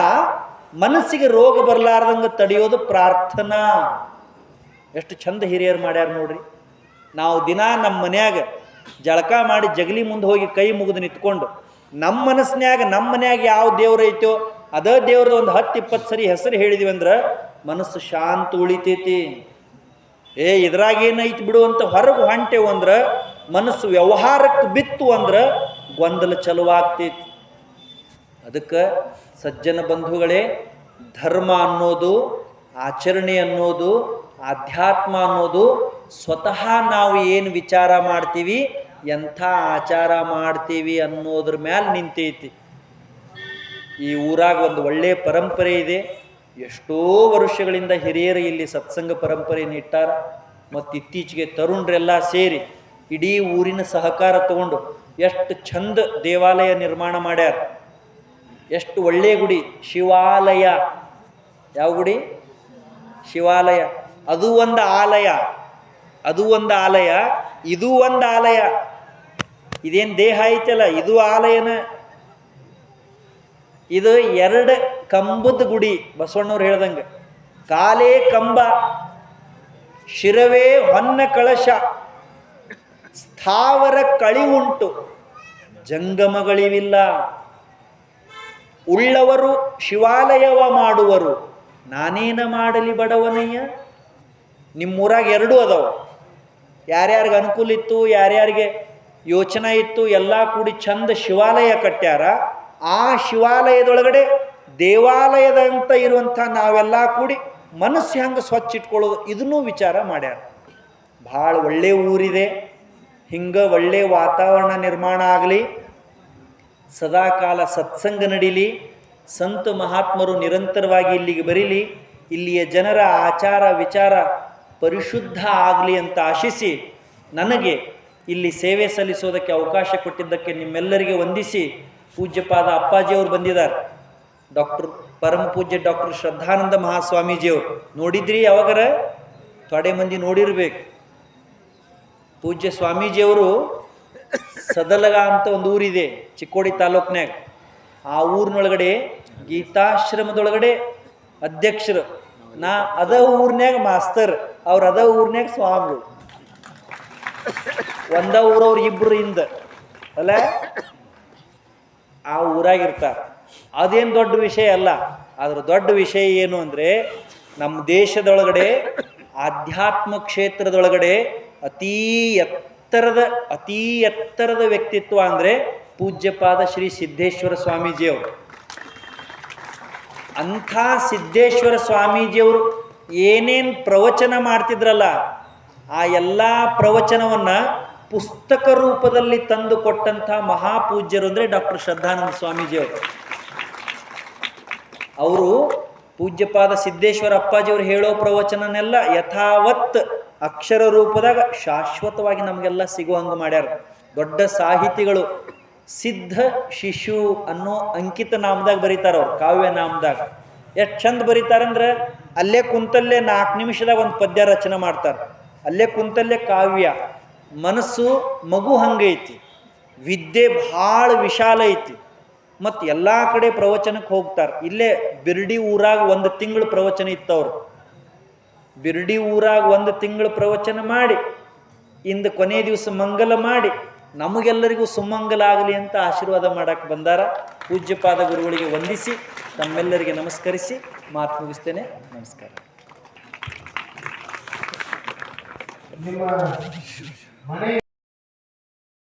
ಮನಸ್ಸಿಗೆ ರೋಗ ಬರಲಾರ್ದಂಗೆ ತಡೆಯೋದು ಪ್ರಾರ್ಥನಾ. ಎಷ್ಟು ಚಂದ ಹಿರಿಯರು ಮಾಡ್ಯಾರ ನೋಡ್ರಿ. ನಾವು ದಿನ ನಮ್ಮ ಮನ್ಯಾಗ ಜಳಕ ಮಾಡಿ ಜಗಲಿ ಮುಂದೆ ಹೋಗಿ ಕೈ ಮುಗಿದು ನಿಂತ್ಕೊಂಡು ನಮ್ಮ ಮನ್ಯಾಗ ಯಾವ ದೇವ್ರು ಐತೋ ಅದೇ ದೇವ್ರದ ಒಂದು 10-20 ಸರಿ ಹೆಸರು ಹೇಳಿದ್ವಿ ಅಂದ್ರೆ ಮನಸ್ಸು ಶಾಂತ ಉಳಿತೈತಿ. ಇದ್ರಾಗೇನೈತಿ ಬಿಡು ಅಂತ ಹೊರಗೆ ಹೊಂಟೇವು ಅಂದ್ರೆ, ಮನಸ್ಸು ವ್ಯವಹಾರಕ್ಕೆ ಬಿತ್ತು ಅಂದ್ರೆ ಗೊಂದಲ ಚಲುವಾಗ್ತೈತಿ. ಅದಕ್ಕೆ ಸಜ್ಜನ ಬಂಧುಗಳೇ, ಧರ್ಮ ಅನ್ನೋದು, ಆಚರಣೆ ಅನ್ನೋದು, ಆಧ್ಯಾತ್ಮ ಅನ್ನೋದು ಸ್ವತಃ ನಾವು ಏನು ವಿಚಾರ ಮಾಡ್ತೀವಿ, ಎಂಥ ಆಚಾರ ಮಾಡ್ತೀವಿ ಅನ್ನೋದ್ರ ಮೇಲೆ ನಿಂತೈತಿ. ಈ ಊರಾಗ ಒಂದು ಒಳ್ಳೆಯ ಪರಂಪರೆ ಇದೆ. ಎಷ್ಟೋ ವರ್ಷಗಳಿಂದ ಹಿರಿಯರು ಇಲ್ಲಿ ಸತ್ಸಂಗ ಪರಂಪರೆಯನ್ನು ಇಟ್ಟಾರ. ಮತ್ತು ಇತ್ತೀಚೆಗೆ ತರುಣರೆಲ್ಲ ಸೇರಿ ಇಡೀ ಊರಿನ ಸಹಕಾರ ತಗೊಂಡು ಎಷ್ಟು ಚಂದ ದೇವಾಲಯ ನಿರ್ಮಾಣ ಮಾಡ್ಯಾರ. ಎಷ್ಟು ಒಳ್ಳೆಯ ಗುಡಿ, ಶಿವಾಲಯ. ಯಾವ ಗುಡಿ? ಶಿವಾಲಯ. ಅದು ಒಂದು ಆಲಯ, ಅದು ಒಂದು ಆಲಯ, ಇದು ಒಂದು ಆಲಯ. ಇದೇನು ದೇಹ ಐತಲ್ಲ, ಇದು ಆಲಯನ. ಇದು 2 ಕಂಬದ ಗುಡಿ. ಬಸವಣ್ಣವ್ರು ಹೇಳ್ದಂಗೆ, ಕಾಲೇ ಕಂಬ, ಶಿರವೇ ಹೊನ್ನ ಕಳಶ, ಸ್ಥಾವರ ಕಳಿವುಂಟು, ಜಂಗಮಗಳಿವಿಲ್ಲ. ಉಳ್ಳವರು ಶಿವಾಲಯವ ಮಾಡುವರು, ನಾನೇನ ಮಾಡಲಿ ಬಡವನಯ್ಯ. ನಿಮ್ಮೂರಾಗ 2 ಅದಾವ. ಯಾರ್ಯಾರಿಗೆ ಅನುಕೂಲ ಇತ್ತು, ಯಾರ್ಯಾರಿಗೆ ಯೋಚನೆ ಇತ್ತು, ಎಲ್ಲ ಕೂಡಿ ಚಂದ ಶಿವಾಲಯ ಕಟ್ಟ್ಯಾರ. ಆ ಶಿವಾಲಯದೊಳಗಡೆ ದೇವಾಲಯದಂತ ಇರುವಂಥ ನಾವೆಲ್ಲ ಕೂಡಿ ಮನಸ್ಸು ಹೆಂಗೆ ಸ್ವಚ್ಛ ಇಟ್ಕೊಳ್ಳೋದು ಇದನ್ನೂ ವಿಚಾರ ಮಾಡ್ಯಾರ. ಭಾಳ ಒಳ್ಳೆಯ ಊರಿದೆ. ಹಿಂಗೆ ಒಳ್ಳೆಯ ವಾತಾವರಣ ನಿರ್ಮಾಣ ಆಗಲಿ, ಸದಾಕಾಲ ಸತ್ಸಂಗ ನಡೀಲಿ, ಸಂತ ಮಹಾತ್ಮರು ನಿರಂತರವಾಗಿ ಇಲ್ಲಿಗೆ ಬರೀಲಿ, ಇಲ್ಲಿಯ ಜನರ ಆಚಾರ ವಿಚಾರ ಪರಿಶುದ್ಧ ಆಗಲಿ ಅಂತ ಆಶಿಸಿ, ನನಗೆ ಇಲ್ಲಿ ಸೇವೆ ಸಲ್ಲಿಸೋದಕ್ಕೆ ಅವಕಾಶ ಕೊಟ್ಟಿದ್ದಕ್ಕೆ ನಿಮ್ಮೆಲ್ಲರಿಗೆ ವಂದಿಸಿ, ಪೂಜ್ಯಪಾದ ಅಪ್ಪಾಜಿಯವರು ಬಂದಿದ್ದಾರೆ. ಪರಮ ಪೂಜ್ಯ ಡಾಕ್ಟರ್ ಶ್ರದ್ಧಾನಂದ ಮಹಾಸ್ವಾಮೀಜಿಯವರು. ನೋಡಿದ್ರಿ ಯಾವಾಗರ? ಥೋಡೆ ಮಂದಿ ನೋಡಿರ್ಬೇಕು. ಪೂಜ್ಯ ಸ್ವಾಮೀಜಿಯವರು ಸದಲಗ ಅಂತ ಒಂದು ಊರಿದೆ ಚಿಕ್ಕೋಡಿ ತಾಲೂಕ್ನಾಗ. ಆ ಊರಿನೊಳಗಡೆ ಗೀತಾಶ್ರಮದೊಳಗಡೆ ಅಧ್ಯಕ್ಷರು. ನಾ ಅದ ಊರ್ನ್ಯಾಗ ಮಾಸ್ತರ್, ಅವ್ರು ಅದ ಊರ್ನ್ಯಾಗ ಸ್ವಾಮಿಗಳು. ಒಂದ ಊರವ್ರು ಇಬ್ರು ಹಿಂದ ಅಲ್ಲ, ಆ ಊರಾಗಿರ್ತಾರೆ. ಅದೇನು ದೊಡ್ಡ ವಿಷಯ ಅಲ್ಲ. ಆದ್ರೆ ದೊಡ್ಡ ವಿಷಯ ಏನು ಅಂದರೆ, ನಮ್ಮ ದೇಶದೊಳಗಡೆ ಆಧ್ಯಾತ್ಮ ಕ್ಷೇತ್ರದೊಳಗಡೆ ಅತೀ ಎತ್ತರದ ವ್ಯಕ್ತಿತ್ವ ಅಂದರೆ ಪೂಜ್ಯಪಾದ ಶ್ರೀ ಸಿದ್ದೇಶ್ವರ ಸ್ವಾಮೀಜಿಯವರು. ಅಂಥ ಸಿದ್ದೇಶ್ವರ ಸ್ವಾಮೀಜಿಯವರು ಏನೇನು ಪ್ರವಚನ ಮಾಡ್ತಿದ್ರಲ್ಲ, ಆ ಎಲ್ಲ ಪ್ರವಚನವನ್ನು ಪುಸ್ತಕ ರೂಪದಲ್ಲಿ ತಂದು ಕೊಟ್ಟಂಥ ಮಹಾಪೂಜ್ಯರು ಅಂದರೆ ಡಾಕ್ಟರ್ ಶ್ರದ್ಧಾನಂದ ಸ್ವಾಮೀಜಿಯವರು. ಅವರು ಪೂಜ್ಯಪಾದ ಸಿದ್ದೇಶ್ವರ ಅಪ್ಪಾಜಿಯವರು ಹೇಳೋ ಪ್ರವಚನನೆಲ್ಲ ಯಥಾವತ್ ಅಕ್ಷರ ರೂಪದಾಗ ಶಾಶ್ವತವಾಗಿ ನಮಗೆಲ್ಲ ಸಿಗುವಂಗೆ ಮಾಡ್ಯಾರ. ದೊಡ್ಡ ಸಾಹಿತಿಗಳು. ಸಿದ್ಧ ಶಿಶು ಅನ್ನೋ ಅಂಕಿತ ನಾಮದಾಗ ಬರೀತಾರೆ ಅವ್ರು, ಕಾವ್ಯ ನಾಮದಾಗ. ಎಷ್ಟು ಚಂದ ಬರೀತಾರಂದ್ರೆ ಅಲ್ಲೇ ಕುಂತಲ್ಲೇ 4 ನಿಮಿಷದಾಗ ಒಂದು ಪದ್ಯ ರಚನೆ ಮಾಡ್ತಾರೆ. ಅಲ್ಲೇ ಕುಂತಲ್ಲೇ ಕಾವ್ಯ. ಮನಸ್ಸು ಮಗು ಹಂಗೈತಿ, ವಿದ್ಯೆ ಭಾಳ ವಿಶಾಲ ಐತಿ. ಮತ್ತು ಎಲ್ಲ ಕಡೆ ಪ್ರವಚನಕ್ಕೆ ಹೋಗ್ತಾರೆ. ಇಲ್ಲೇ ಬಿರ್ಡಿ ಊರಾಗ 1 ತಿಂಗಳು ಪ್ರವಚನ ಇತ್ತವ್ರು. ಬಿರ್ಡಿ ಊರಾಗ 1 ತಿಂಗಳು ಪ್ರವಚನ ಮಾಡಿ ಇಂದು ಕೊನೆ ದಿವಸ ಮಂಗಲ ಮಾಡಿ ನಮಗೆಲ್ಲರಿಗೂ ಸುಮಂಗಲ ಆಗಲಿ ಅಂತ ಆಶೀರ್ವಾದ ಮಾಡಕ್ಕೆ ಬಂದಾರ. ಪೂಜ್ಯಪಾದ ಗುರುಗಳಿಗೆ ವಂದಿಸಿ ತಮ್ಮೆಲ್ಲರಿಗೆ ನಮಸ್ಕರಿಸಿ ಮಾತು ಮುಗಿಸ್ತೇನೆ. ನಮಸ್ಕಾರ. ನಿಮ್ಮ ಮನೆ